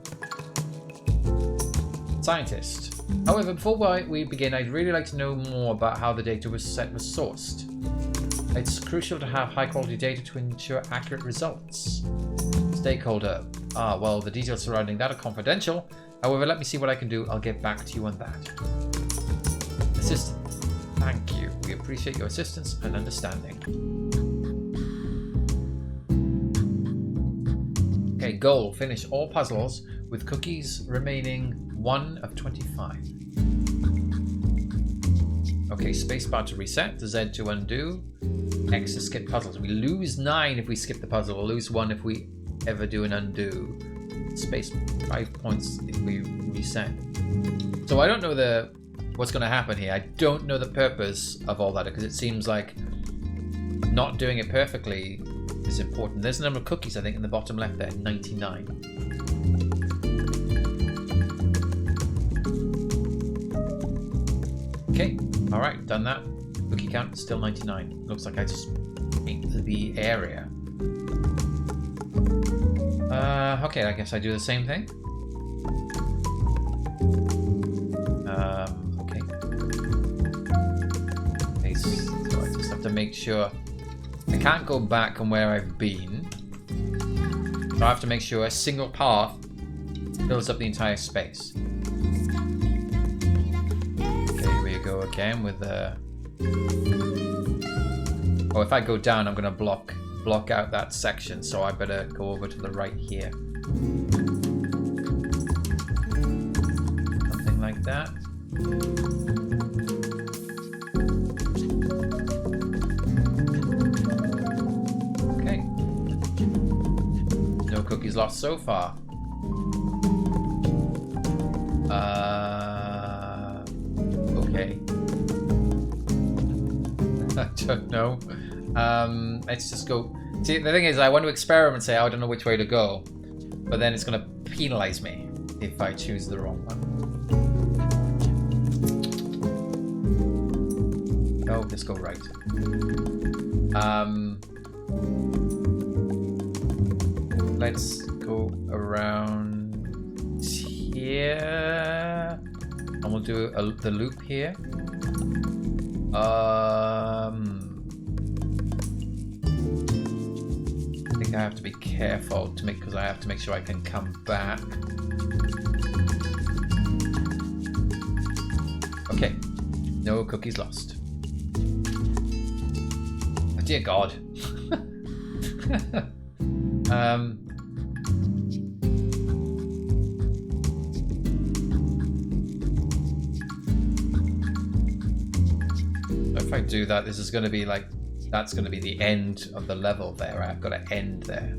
Scientist. However, before we begin, I'd really like to know more about how the data was sourced. It's crucial to have high quality data to ensure accurate results. Stakeholder. Well, the details surrounding that are confidential. However, let me see what I can do. I'll get back to you on that. Assistant. Thank you. We appreciate your assistance and understanding. Okay, goal. Finish all puzzles with cookies remaining 1 of 25. Okay, spacebar to reset, the Z to undo, X to skip puzzles. We lose 9 if we skip the puzzle, we'll lose 1 if we ever do an undo. Space 5 points if we reset. So I don't know what's going to happen here. I don't know the purpose of all that because it seems like not doing it perfectly is important. There's a number of cookies I think in the bottom left there, 99. Okay, all right, done that. Cookie count still 99. Looks like I just ate the area. Okay, I guess I do the same thing. Okay, so I just have to make sure I can't go back on where I've been. So I have to make sure a single path fills up the entire space. Okay, here we go again with the. Oh, if I go down, I'm gonna block out that section, so I better go over to the right here. Something like that. Okay. No cookies lost so far. Okay. I don't know. Let's just go. See, the thing is, I want to experiment and say, I don't know which way to go. But then it's going to penalize me if I choose the wrong one. Oh, let's go right. Let's go around here. And we'll do the loop here. I think I have to be careful because I have to make sure I can come back. Okay, No cookies lost. Oh, dear God. If I do that, this is going to be like, that's going to be the end of the level there. I've got to end there.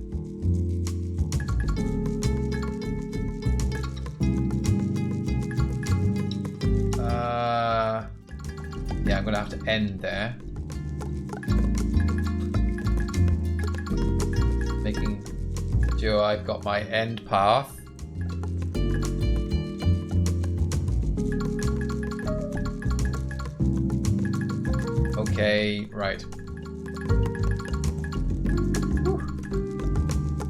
Yeah, I'm going to have to end there. Making sure I've got my end path. Okay, right.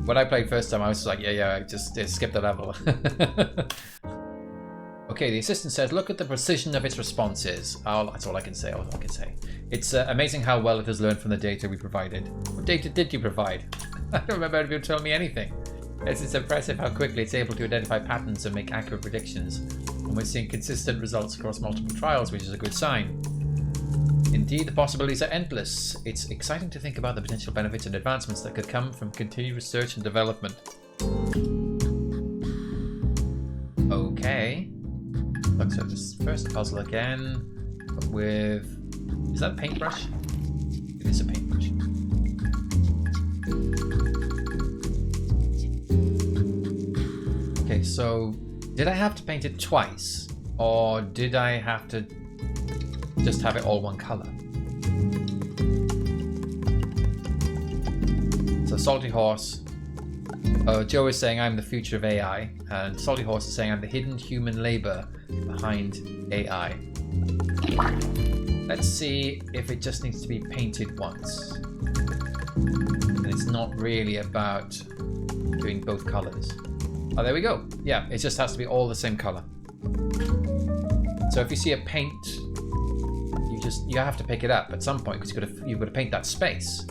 When I played first time, I was like, yeah, just skip the level. Okay, the assistant says, look at the precision of its responses. Oh, that's all I can say. It's amazing how well it has learned from the data we provided. What data did you provide? I don't remember if you told me anything. It's impressive how quickly it's able to identify patterns and make accurate predictions. And we're seeing consistent results across multiple trials, which is a good sign. Indeed, the possibilities are endless. It's exciting to think about the potential benefits and advancements that could come from continued research and development. Okay. Looks at this first puzzle again, but with... Is that a paintbrush? It is a paintbrush. Okay, so did I have to paint it twice? Or did I have to just have it all one color? So Salty Horse, Joe is saying I'm the future of AI, and Salty Horse is saying I'm the hidden human labor behind AI. Let's see if it just needs to be painted once. And it's not really about doing both colors. Oh, there we go. Yeah, it just has to be all the same color. So if you see a paint, you have to pick it up at some point because you've got to paint that space.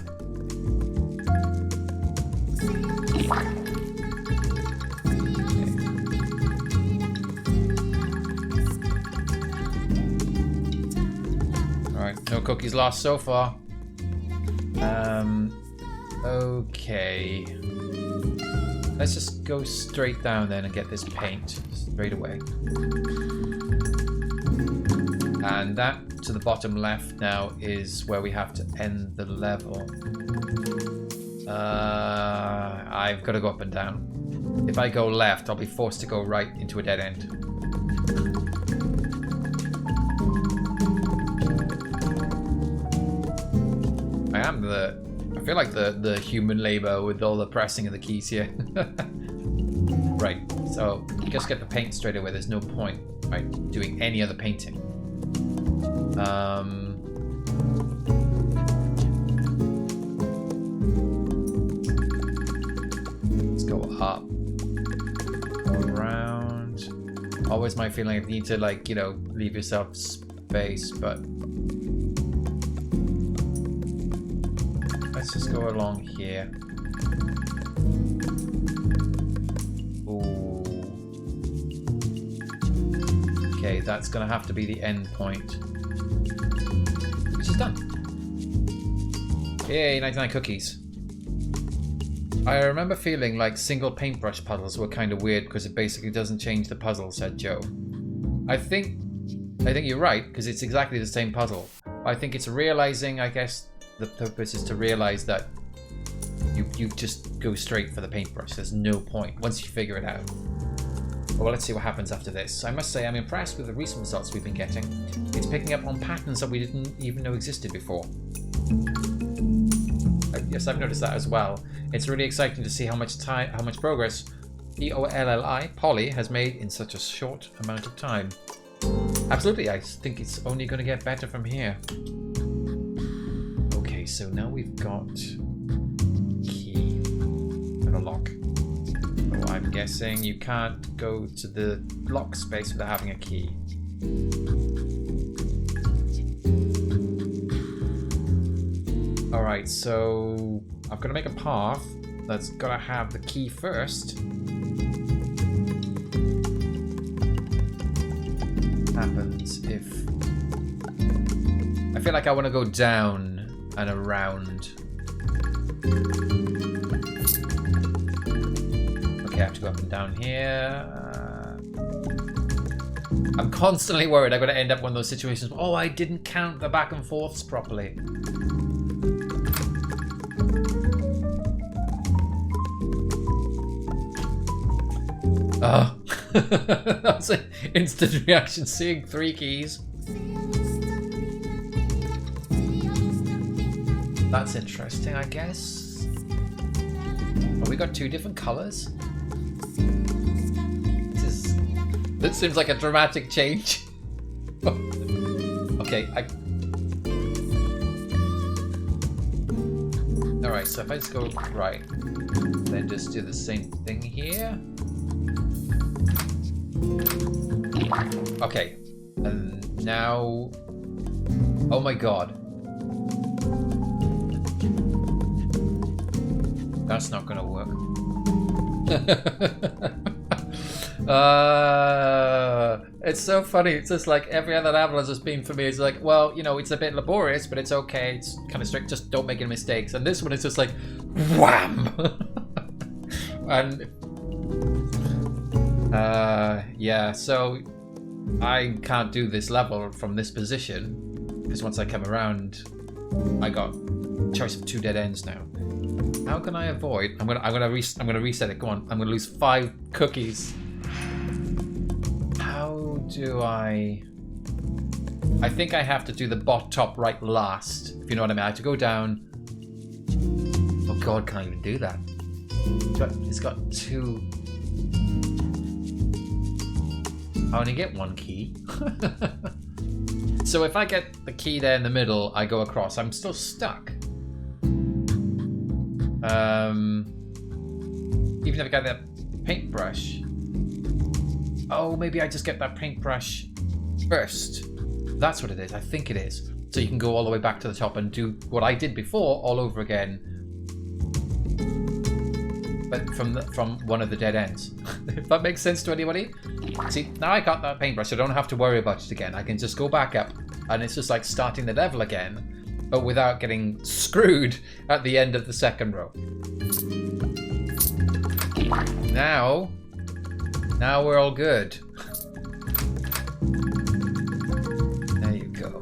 Alright, no cookies lost so far. Okay. Let's just go straight down then and get this paint straight away. And that to the bottom left now is where we have to end the level. I've got to go up and down. If I go left, I'll be forced to go right into a dead end. I feel like the human labor with all the pressing of the keys here. Right, so just get the paint straight away. There's no point, right, doing any other painting. Let's go up, go around. Always my feeling, you need to, like, you know, leave yourself space, but let's just go along here. Ooh. Okay, that's gonna have to be the end point. Which is done. Yay, 99 cookies. I remember feeling like single paintbrush puzzles were kind of weird because it basically doesn't change the puzzle, said Joe. I think you're right, because it's exactly the same puzzle. I think it's realizing, I guess, the purpose is to realize that you just go straight for the paintbrush. There's no point once you figure it out. Well, let's see what happens after this. I must say I'm impressed with the recent results we've been getting. It's picking up on patterns that we didn't even know existed before. Yes, I've noticed that as well. It's really exciting to see how much progress Polly has made in such a short amount of time. Absolutely, I think it's only going to get better from here. Okay, so now we've got key and a lock. Oh, I'm guessing you can't go to the lock space without having a key. Alright, so I've got to make a path that's got to have the key first. Happens if I feel like I want to go down and around. Okay, I have to go up and down here. I'm constantly worried I'm going to end up one of those situations. Oh, I didn't count the back and forths properly. Oh, that's an instant reaction seeing 3 keys. That's interesting, I guess. Oh, we got 2 different colors. This seems like a dramatic change. Okay, Alright, so if I just go right, then just do the same thing here. Okay, and now... Oh my god. That's not gonna work. It's so funny. It's just like every other level has just been for me. It's like, well, you know, it's a bit laborious, but it's okay. It's kind of strict. Just don't make any mistakes. And this one is just like, wham! And yeah, so I can't do this level from this position because once I come around, I got a choice of 2 dead ends now. How can I avoid? I'm gonna reset it. Go on. I'm gonna lose 5 cookies. How do I think I have to do the top right last. If you know what I mean. I have to go down. Oh god, can't even do that. It's got 2. I only get 1 key. So if I get the key there in the middle, I go across. I'm still stuck. Even if I get that paintbrush. Oh, maybe I just get that paintbrush first. That's what it is. I think it is. So you can go all the way back to the top and do what I did before all over again. But from one of the dead ends. If that makes sense to anybody? See, now I got that paintbrush, so I don't have to worry about it again. I can just go back up and it's just like starting the level again, but without getting screwed at the end of the second row. Now we're all good. There you go.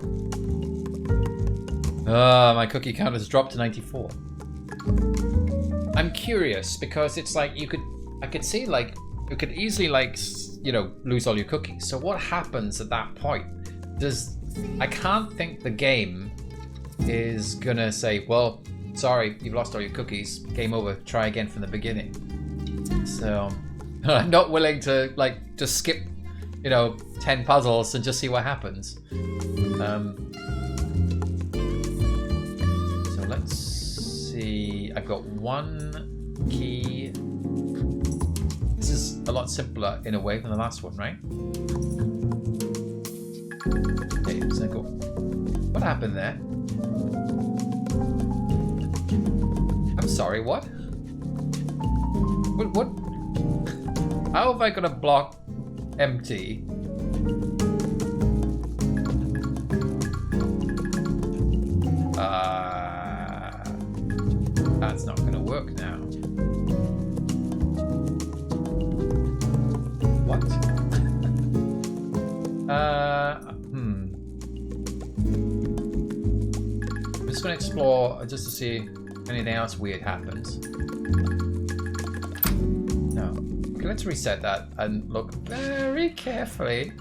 My cookie count has dropped to 94. I'm curious because it's like I could see like you could easily like, you know, lose all your cookies. So what happens at that point? I can't think the game is gonna say, well, sorry, you've lost all your cookies. Game over. Try again from the beginning. So I'm not willing to like just skip, you know, 10 puzzles and just see what happens. So let's see. I've got 1 key. This is a lot simpler in a way than the last one, right? Okay, so I go. What happened there? I'm sorry, what? What? How have I got a block empty? That's not gonna work now. What? I'm just gonna explore just to see if anything else weird happens. No. Okay, let's reset that and look very carefully.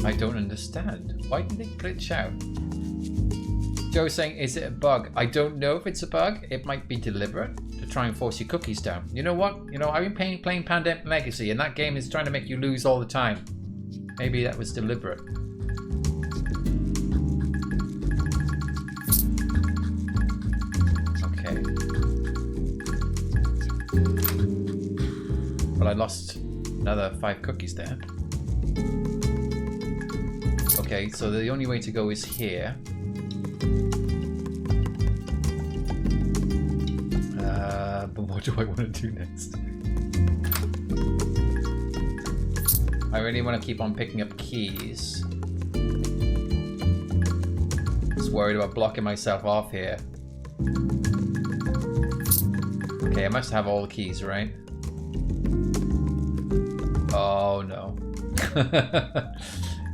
I don't understand. Why did it glitch out? Joe's saying, is it a bug? I don't know if it's a bug. It might be deliberate to try and force your cookies down. You know what? You know, I've been playing Pandemic Legacy and that game is trying to make you lose all the time. Maybe that was deliberate. Okay. Well, I lost another 5 cookies there. Okay, so the only way to go is here. But What do I want to do next? I really want to keep on picking up keys. Just worried about blocking myself off here. Okay, I must have all the keys, right? Oh no.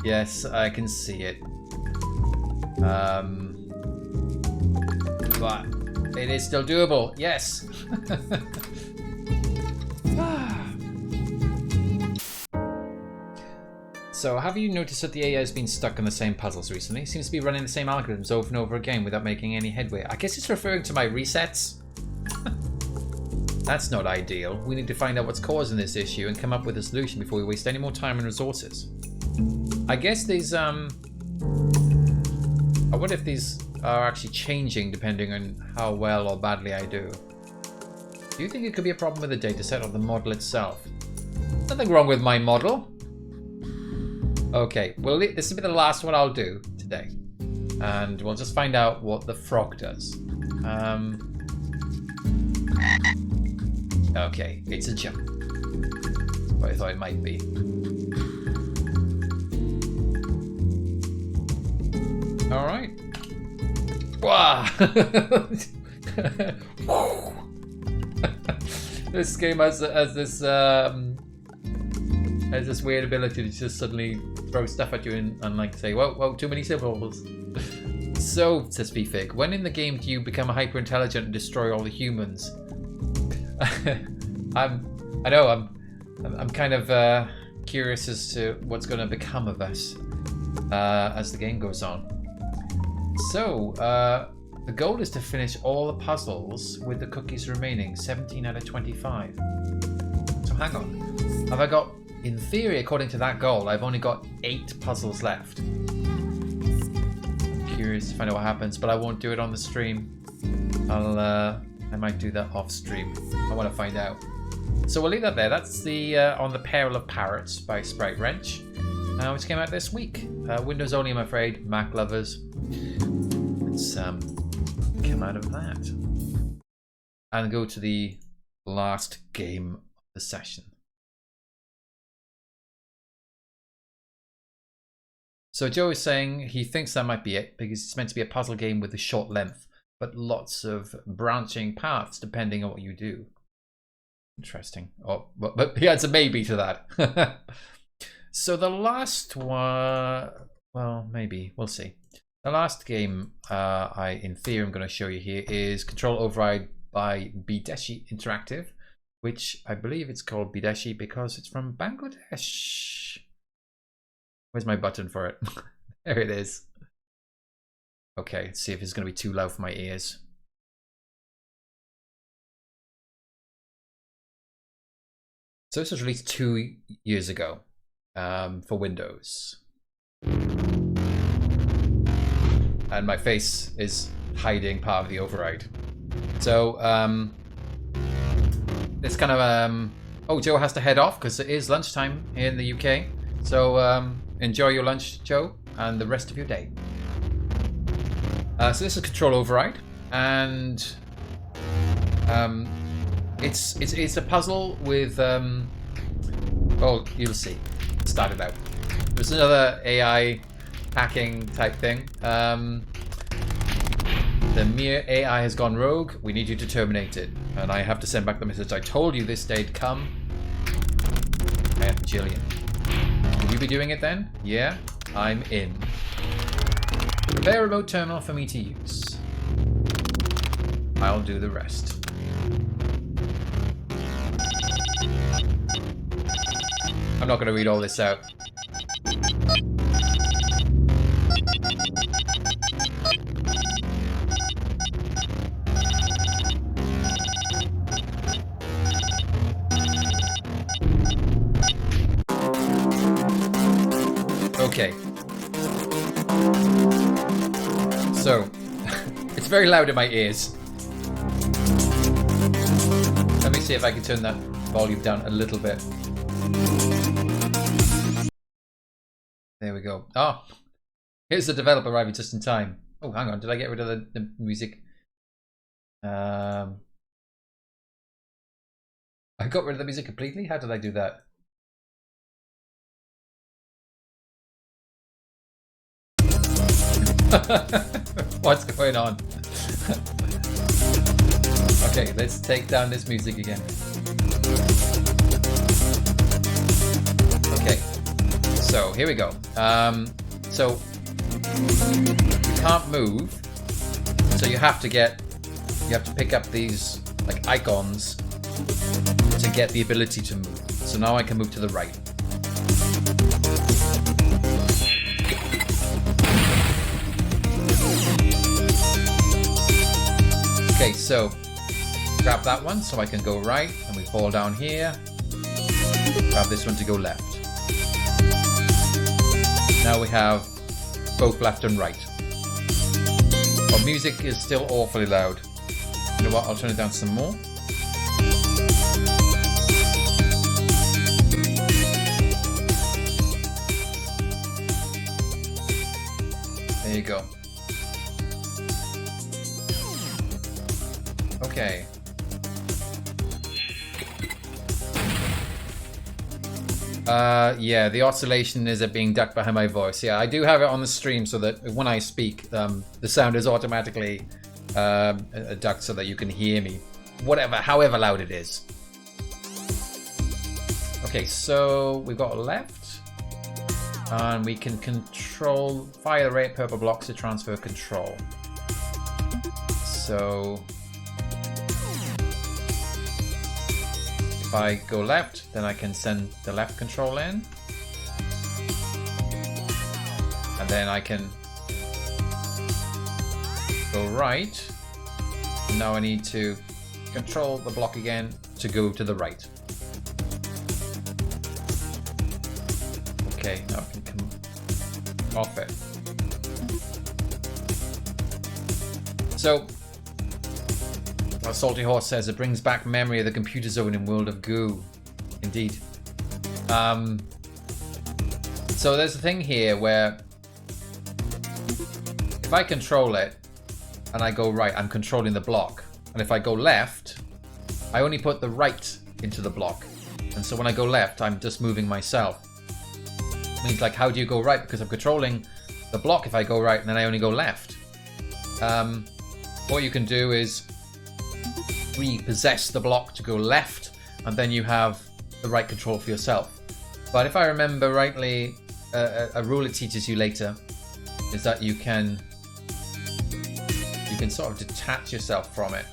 Yes, I can see it. But it is still doable. Yes. So, have you noticed that the AI has been stuck on the same puzzles recently? Seems to be running the same algorithms over and over again without making any headway. I guess it's referring to my resets. That's not ideal. We need to find out what's causing this issue and come up with a solution before we waste any more time and resources. I guess these, I wonder if these are actually changing depending on how well or badly I do. Do you think it could be a problem with the dataset or the model itself? Nothing wrong with my model. Okay, well, this will be the last one I'll do today. And we'll just find out what the frog does. Okay, it's a jump. What I thought it might be. Alright. Wow! This game has this weird ability to just suddenly throw stuff at you and like say, whoa, too many syllables. So, says VFig, when in the game do you become hyper intelligent and destroy all the humans? I'm kind of curious as to what's going to become of us as the game goes on. So, the goal is to finish all the puzzles with the cookies remaining, 17 out of 25. So hang on, have I got, in theory, according to that goal, I've only got 8 puzzles left. I'm curious to find out what happens, but I won't do it on the stream. I might do that off stream. I want to find out. So we'll leave that there. That's the on the Peril of Parrots by Sprite Wrench, which came out this week. Windows only, I'm afraid. Mac lovers, let's come out of that and go to the last game of the session. So Joe is saying he thinks that might be it because it's meant to be a puzzle game with a short length, but lots of branching paths depending on what you do. Interesting. Oh, but he adds a maybe to that. So the last one, well, maybe we'll see. The last game I, in theory, I'm going to show you here is Control Override by Bideshi Interactive, which I believe it's called Bideshi because it's from Bangladesh. Where's my button for it? There it is. Okay, let's see if it's going to be too loud for my ears. So this was released 2 years ago for Windows. And my face is hiding part of the override. So it's kind of oh, Joe has to head off because it is lunchtime here in the UK. So enjoy your lunch, Joe, and the rest of your day. So this is Control Override, and it's a puzzle with well, you'll see. Start it out. There's another AI hacking type thing. The mere AI has gone rogue. We need you to terminate it. And I have to send back the message. I told you this day'd come. I am Jillian. Will you be doing it then? Yeah, I'm in. Prepare a remote terminal for me to use. I'll do the rest. I'm not going to read all this out. Okay. So, it's very loud in my ears. Let me see if I can turn that volume down a little bit. There we go. Oh, here's the developer arriving just in time. Oh, hang on. Did I get rid of the music? I got rid of the music completely? How did I do that? What's going on? Okay, let's take down this music again. Okay, so here we go. So you can't move, so you have to pick up these like icons to get the ability to move. So now I can move to the right. Okay, so grab that one so I can go right, and we fall down here. Grab this one to go left. Now we have both left and right. Our music is still awfully loud. You know what? I'll turn it down some more. There you go. Okay. Yeah, the oscillation is it being ducked behind my voice. Yeah, I do have it on the stream so that when I speak, the sound is automatically ducked so that you can hear me, however loud it is. Okay, so we've got left, and we can fire the red purple blocks to transfer control. So if I go left, then I can send the left control in. And then I can go right. Now I need to control the block again to go to the right. Okay, now I can come off it. So, Salty Horse says it brings back memory of the computer zone in World of Goo. Indeed. So there's a thing here where if I control it and I go right, I'm controlling the block. And if I go left, I only put the right into the block. And so when I go left, I'm just moving myself. It means like, how do you go right? Because I'm controlling the block if I go right and then I only go left. What you can do is repossess the block to go left, and then you have the right control for yourself. But if I remember rightly, a rule it teaches you later is that you can sort of detach yourself from it.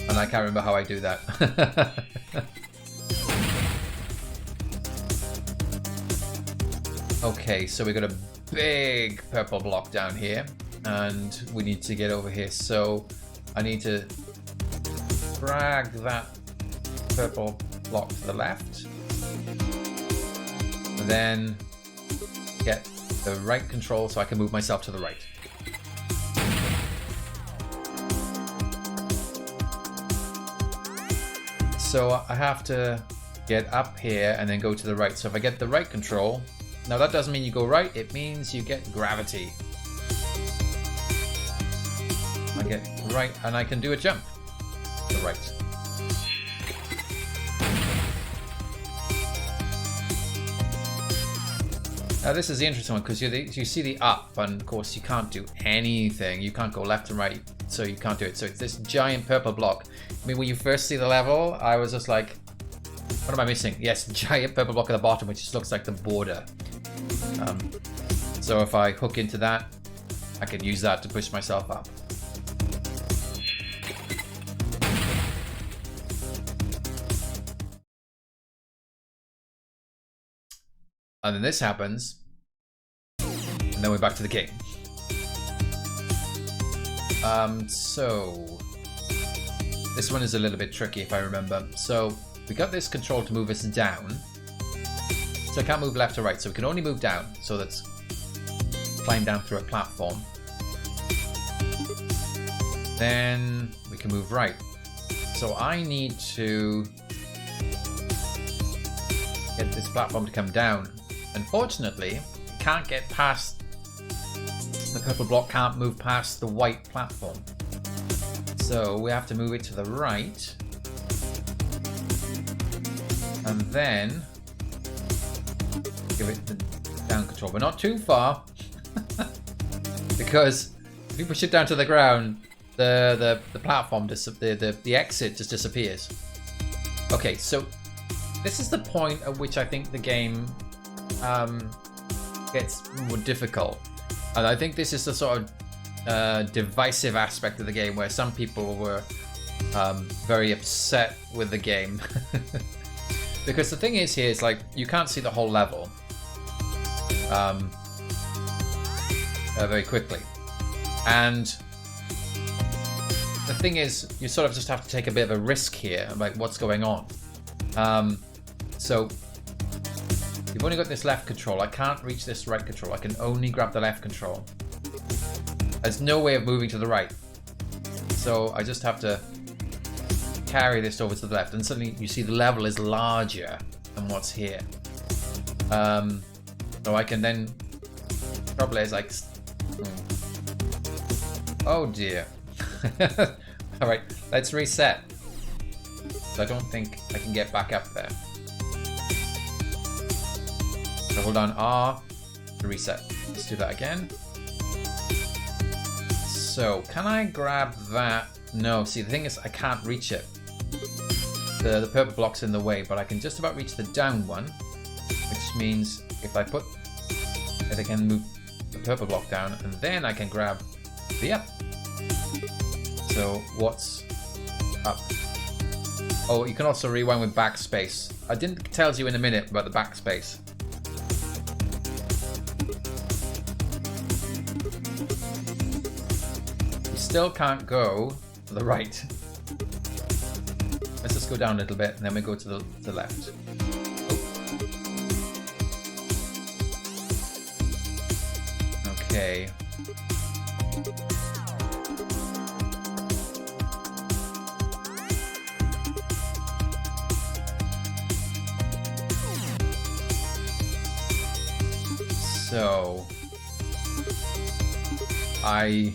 And I can't remember how I do that. Okay, so we've got a big purple block down here, and we need to get over here. So I need to drag that purple block to the left, then get the right control so I can move myself to the right. So I have to get up here and then go to the right. So if I get the right control, now that doesn't mean you go right, it means you get gravity. I get right, and I can do a jump to the right. Now this is the interesting one, because you see the up, and of course you can't do anything. You can't go left and right, so you can't do it. So it's this giant purple block. I mean, when you first see the level, I was just like, what am I missing? Yes, giant purple block at the bottom, which just looks like the border. So if I hook into that, I can use that to push myself up. And then this happens, and then we're back to the game. So this one is a little bit tricky if I remember. So we got this control to move us down. So I can't move left or right, so we can only move down. So that's climb down through a platform. Then we can move right. So I need to get this platform to come down. Unfortunately, can't get past the purple block, can't move past the white platform. So we have to move it to the right. And then give it the down control, but not too far. Because if you push it down to the ground, the platform, the exit just disappears. Okay, so this is the point at which I think the game gets more difficult. And I think this is the sort of divisive aspect of the game where some people were very upset with the game. Because the thing is here is like, you can't see the whole level very quickly. And the thing is, you sort of just have to take a bit of a risk here, like what's going on. So you've only got this left control. I can't reach this right control. I can only grab the left control. There's no way of moving to the right. So I just have to carry this over to the left, and suddenly you see the level is larger than what's here. So I can then, trouble is like, oh dear. All right, let's reset. So I don't think I can get back up there. So hold on R to reset. Let's do that again. So can I grab that? No, see the thing is I can't reach it. The purple block's in the way, but I can just about reach the down one, which means if I put it, I can move the purple block down, and then I can grab the up. So what's up? Oh, you can also rewind with backspace. I didn't tell you in a minute about the backspace. You still can't go to the right. Let's just go down a little bit, and then we go to the left. Oh. Okay. So I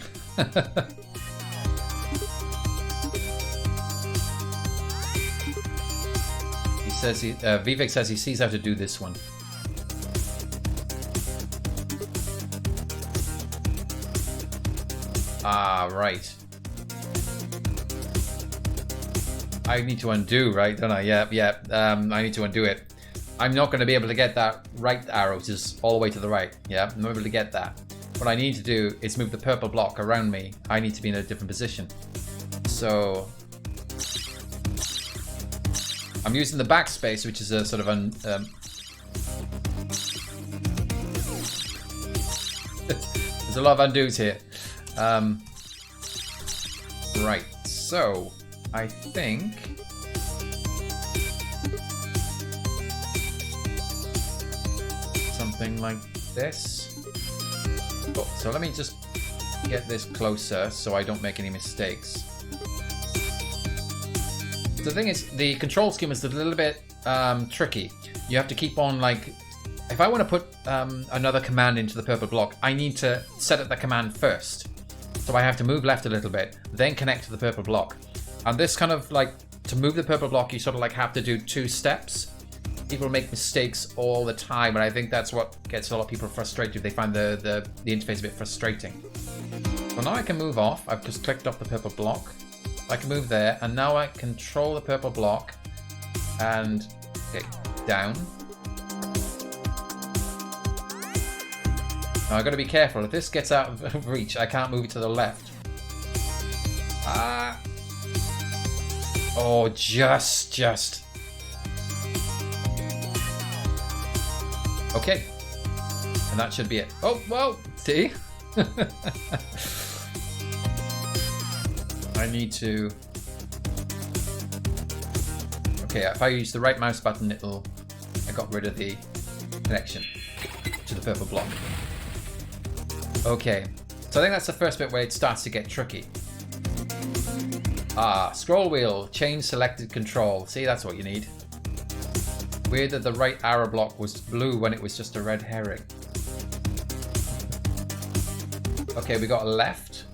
he says Vivek says he sees how to do this one. Ah, right. I need to undo, right? Don't I? Yeah. I need to undo it. I'm not going to be able to get that right arrow just all the way to the right. Yeah, I'm not able to get that. What I need to do is move the purple block around me. I need to be in a different position. So I'm using the backspace, which is a sort of there's a lot of undos here. Right, so I think something like this. Oh, so let me just get this closer so I don't make any mistakes. The thing is, the control scheme is a little bit tricky. You have to keep on, like, if I want to put another command into the purple block, I need to set up the command first. So I have to move left a little bit, then connect to the purple block. And this kind of, like, to move the purple block, you sort of like have to do 2 steps. People make mistakes all the time, and I think that's what gets a lot of people frustrated. They find the interface a bit frustrating. So now I can move off. I've just clicked off the purple block. I can move there, and now I control the purple block and get down. Now I've got to be careful. If this gets out of reach, I can't move it to the left. Ah! Oh, just. Okay, and that should be it. Oh, well, see? I need to... Okay, if I use the right mouse button, I got rid of the connection to the purple block. Okay, so I think that's the first bit where it starts to get tricky. Ah, scroll wheel, change selected control. See, that's what you need. Weird that the right arrow block was blue when it was just a red herring. Okay, we got a left.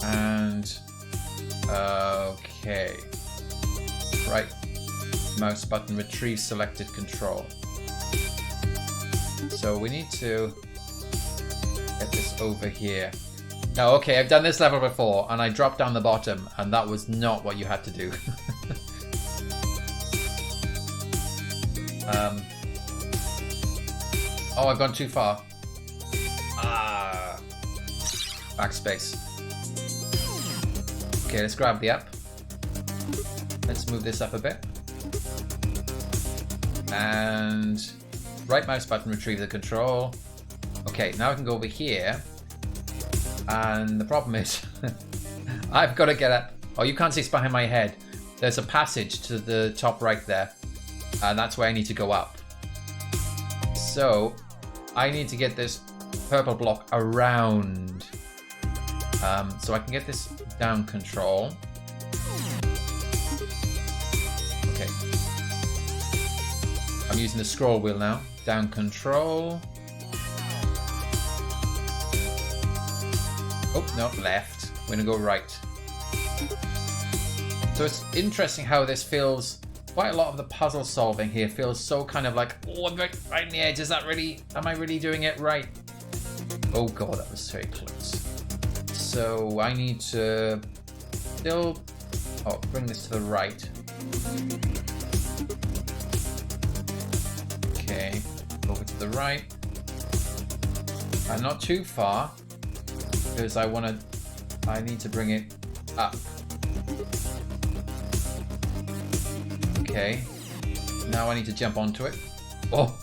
And Okay. Right mouse button, retrieve selected control. So we need to get this over here. Now, okay, I've done this level before and I dropped down the bottom and that was not what you had to do. Oh, I've gone too far. Backspace. Okay, let's grab the up. Let's move this up a bit. And right mouse button, retrieve the control. Okay, now I can go over here. And the problem is, I've got to get up. Oh, you can't see it's behind my head. There's a passage to the top right there. And that's where I need to go up. So, I need to get this purple block around. So I can get this down control. Okay. I'm using the scroll wheel now. Down control. Oh, no, left. We're gonna go right. So it's interesting how this feels. Quite a lot of the puzzle solving here feels so kind of like, oh, I'm right on the edge. Is that really, am I really doing it right? Oh god, that was very close. So I need to still, oh, bring this to the right. Okay, over to the right. And not too far, because I need to bring it up. Okay, now I need to jump onto it. Oh!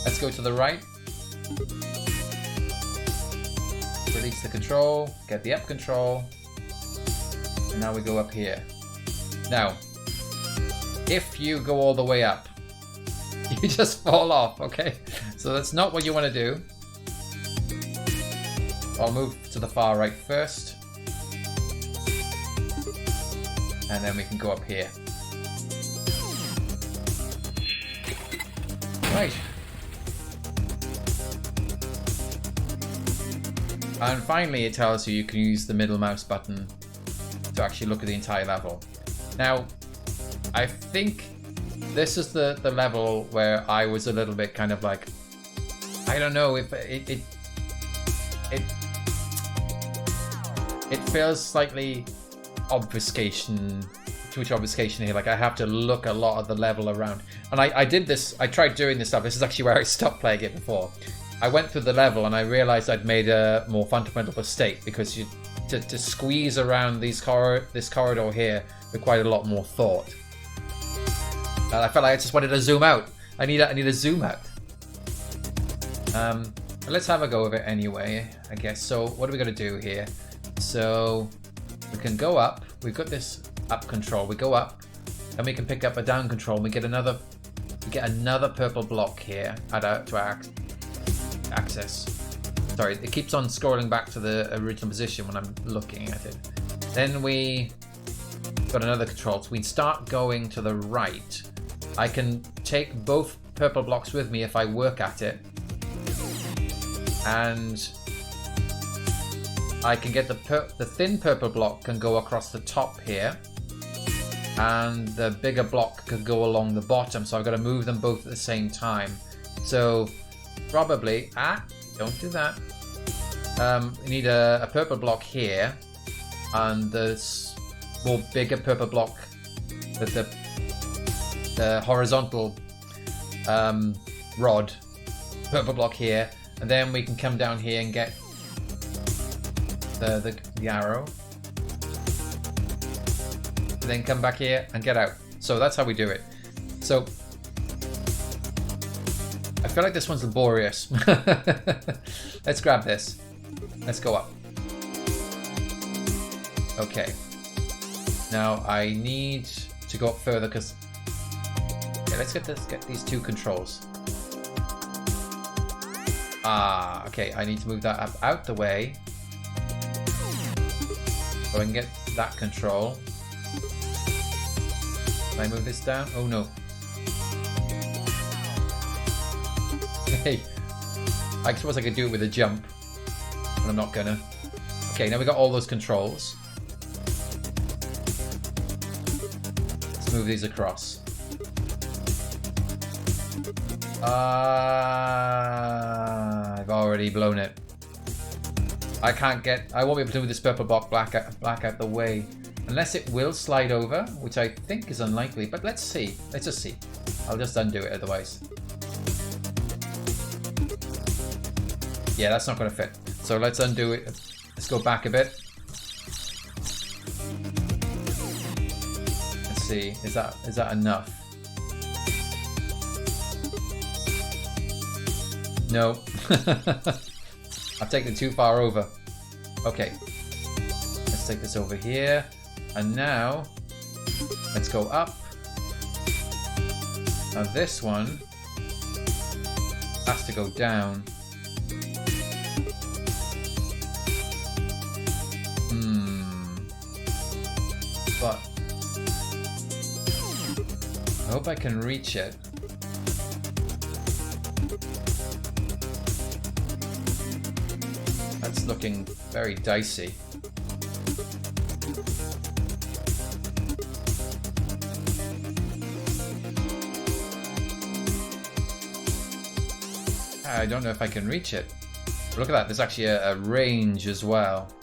Let's go to the right. Release the control, get the up control. And now we go up here. Now, if you go all the way up, you just fall off, okay? So that's not what you want to do. I'll move to the far right first. And then we can go up here. Right. And finally it tells you can use the middle mouse button to actually look at the entire level. Now, I think this is the level where I was a little bit kind of like, I don't know if it feels slightly obfuscation, too much obfuscation here. Like I have to look a lot of the level around. And I did this, I tried doing this stuff. This is actually where I stopped playing it before. I went through the level and I realized I'd made a more fundamental mistake because to squeeze around this corridor here required a lot more thought. And I felt like I just wanted to zoom out. I need a zoom out. But let's have a go of it anyway, I guess. So what are we going to do here? So we can go up. We've got this up control. We go up, and we can pick up a down control. We get another purple block here to our access. Sorry, it keeps on scrolling back to the original position when I'm looking at it. Then we got another control. So we start going to the right. I can take both purple blocks with me if I work at it, and I can get the thin purple block can go across the top here, and the bigger block could go along the bottom. So I've got to move them both at the same time. So probably, don't do that. We need a purple block here, and the more bigger purple block with the horizontal rod purple block here, and then we can come down here and get the arrow, and then come back here and get out. So that's how we do it. So I feel like this one's laborious. Let's grab this. Let's go up. Okay. Now I need to go up further because let's get these two controls. Okay, I need to move that up out the way so I can get that control. Can I move this down? Oh no. Hey, I suppose I could do it with a jump, but I'm not gonna. Okay, now we got all those controls. Let's move these across. I've already blown it. I won't be able to move this purple block black out the way. Unless it will slide over, which I think is unlikely. But let's see. Let's just see. I'll just undo it otherwise. Yeah, that's not going to fit. So let's undo it. Let's go back a bit. Let's see. Is that enough? No. I've taken it too far over. Okay. Let's take this over here. And now, let's go up. Now this one has to go down. But I hope I can reach it. That's looking very dicey. I don't know if I can reach it. Look at that, there's actually a range as well.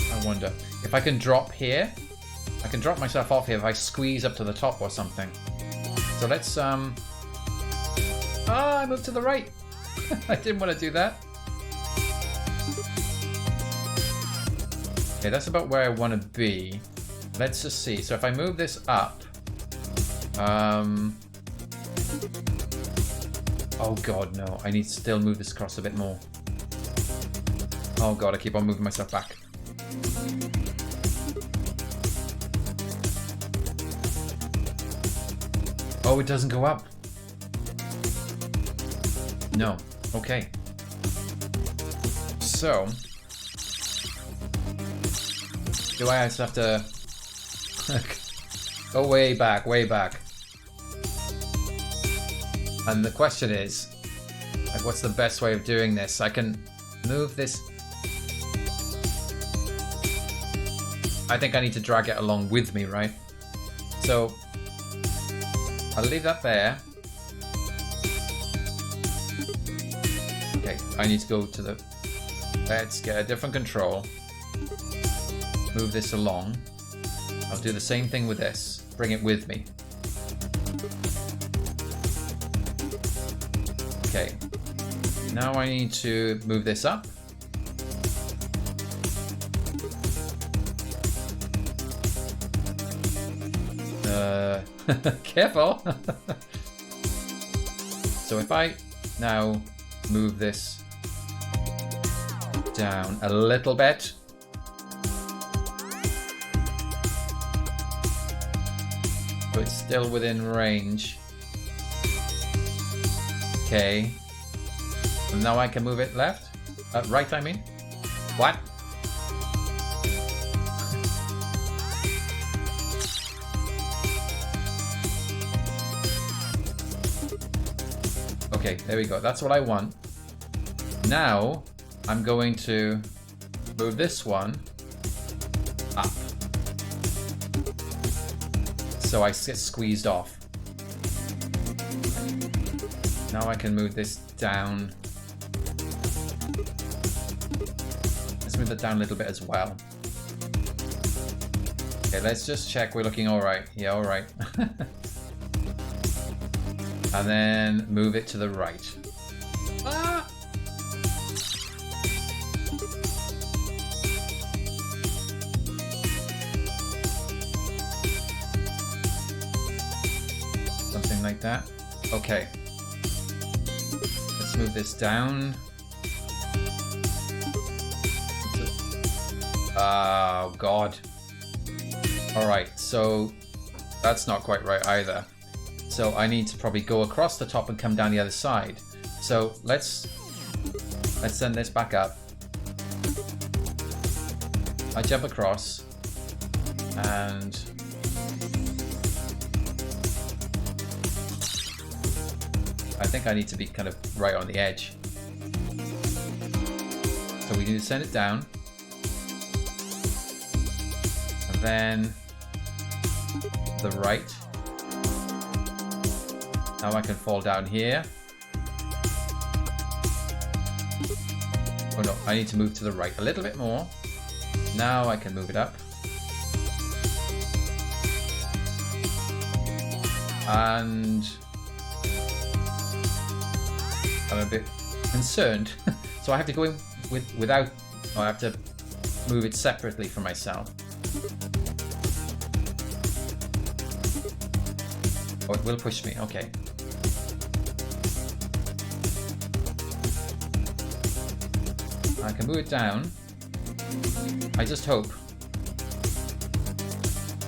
I wonder if I can drop here. I can drop myself off here if I squeeze up to the top or something. So let's I moved to the right. I didn't want to do that. Okay, that's about where I want to be. Let's just see. So if I move this up, oh god, no! I need to still move this across a bit more. Oh god, I keep on moving myself back. Oh, it doesn't go up. No. Okay. So, do I just have to go way back, way back? And the question is, like, what's the best way of doing this? I can move this. I think I need to drag it along with me, right? So, I'll leave that there. Okay, I need to go to the... Let's get a different control. Move this along. I'll do the same thing with this. Bring it with me. Okay. Now I need to move this up. Careful! So if I now move this down a little bit. So it's still within range. Okay. And now I can move it left? Right, I mean? What? Okay, there we go. That's what I want. Now, I'm going to move this one up. So I get squeezed off. Now I can move this down. Let's move it down a little bit as well. Okay, let's just check we're looking all right. Yeah, all right. And then move it to the right. Ah! Something like that. Okay. Let's move this down. Oh, God. Alright, so that's not quite right either. So I need to probably go across the top and come down the other side. So let's send this back up. I jump across and I think I need to be kind of right on the edge. So we need to send it down. And then the right. Now I can fall down here. Oh no, I need to move to the right a little bit more. Now I can move it up. And I'm a bit concerned. So I have to go in without, or I have to move it separately from myself. Oh, it will push me, okay. I can move it down. I just hope.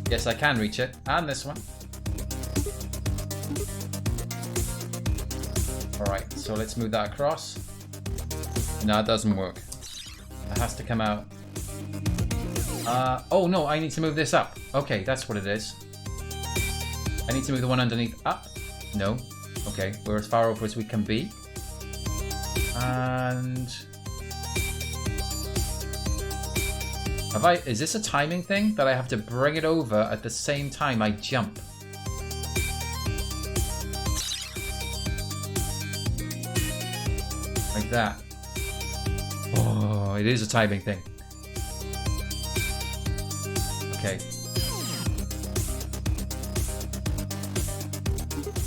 Yes, I can reach it. And this one. Alright, so let's move that across. No, it doesn't work. It has to come out. Oh no, I need to move this up. Okay, that's what it is. I need to move the one underneath up. No. Okay, we're as far over as we can be. And... is this a timing thing? That I have to bring it over at the same time I jump? Like that. Oh, it is a timing thing. Okay.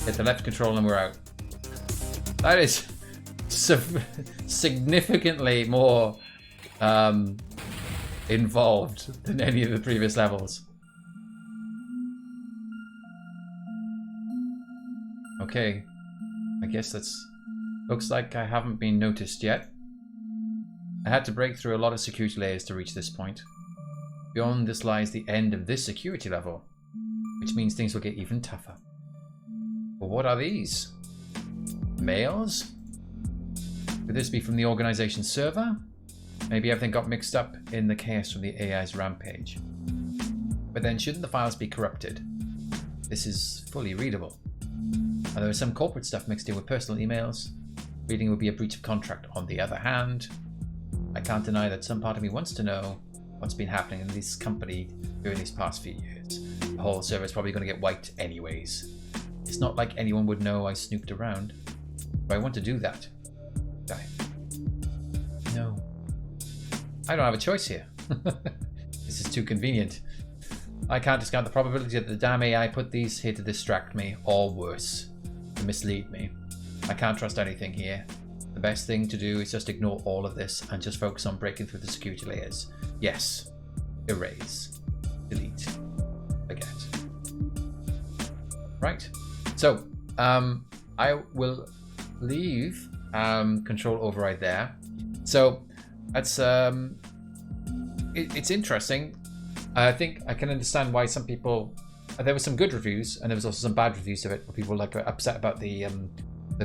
Hit the left control and we're out. That is significantly more involved than any of the previous levels. Okay. I guess that's... Looks like I haven't been noticed yet. I had to break through a lot of security layers to reach this point. Beyond this lies the end of this security level, which means things will get even tougher. But what are these? Mails? Could this be from the organization's server? Maybe everything got mixed up in the chaos from the AI's rampage. But then shouldn't the files be corrupted? This is fully readable. And there is some corporate stuff mixed in with personal emails. Reading would be a breach of contract. On the other hand, I can't deny that some part of me wants to know what's been happening in this company during these past few years. The whole server is probably going to get wiped anyways. It's not like anyone would know I snooped around. Do I want to do that? No. I don't have a choice here. This is too convenient. I can't discount the probability that the damn AI put these here to distract me, or worse, to mislead me. I can't trust anything here. The best thing to do is just ignore all of this and just focus on breaking through the security layers. Yes. Erase. Delete. Forget. Right. So, I will leave control override there. So, that's it's interesting. I think I can understand why some people... There were some good reviews, and there was also some bad reviews of it, where people like are upset about the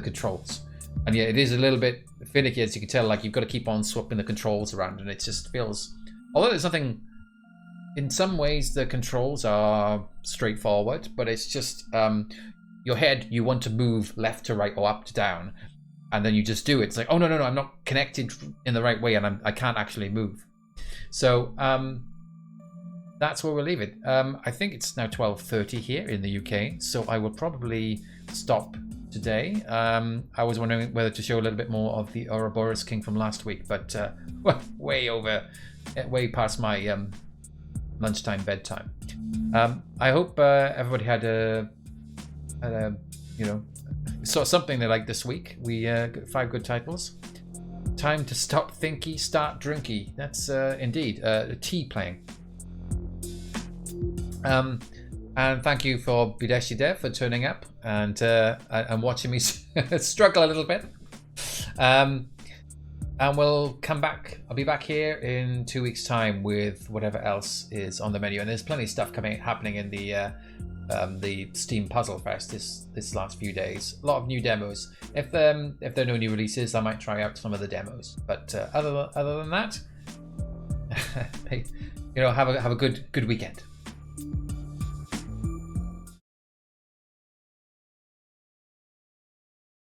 controls. And yeah, it is a little bit finicky, as you can tell. Like, you've got to keep on swapping the controls around, and it just feels... Although there's nothing... In some ways, the controls are straightforward, but it's just... your head, you want to move left to right or up to down, and then you just do it. It's like, oh, no, I'm not connected in the right way, and I can't actually move. So, that's where we'll leave it. I think it's now 12:30 here in the UK, so I will probably stop today. I was wondering whether to show a little bit more of the Ouroboros King from last week, but way past my lunchtime bedtime. I hope everybody had a saw something they liked this week. We got 5 good titles. Time to stop Thinky, start Drinky. That's indeed tea playing. And thank you for Bideshi Dev for turning up and watching me struggle a little bit. And we'll come back. I'll be back here in 2 weeks' time with whatever else is on the menu. And there's plenty of stuff happening in the Steam Puzzle Fest this last few days. A lot of new demos. If there are no new releases, I might try out some of the demos. But other than that, have a good weekend.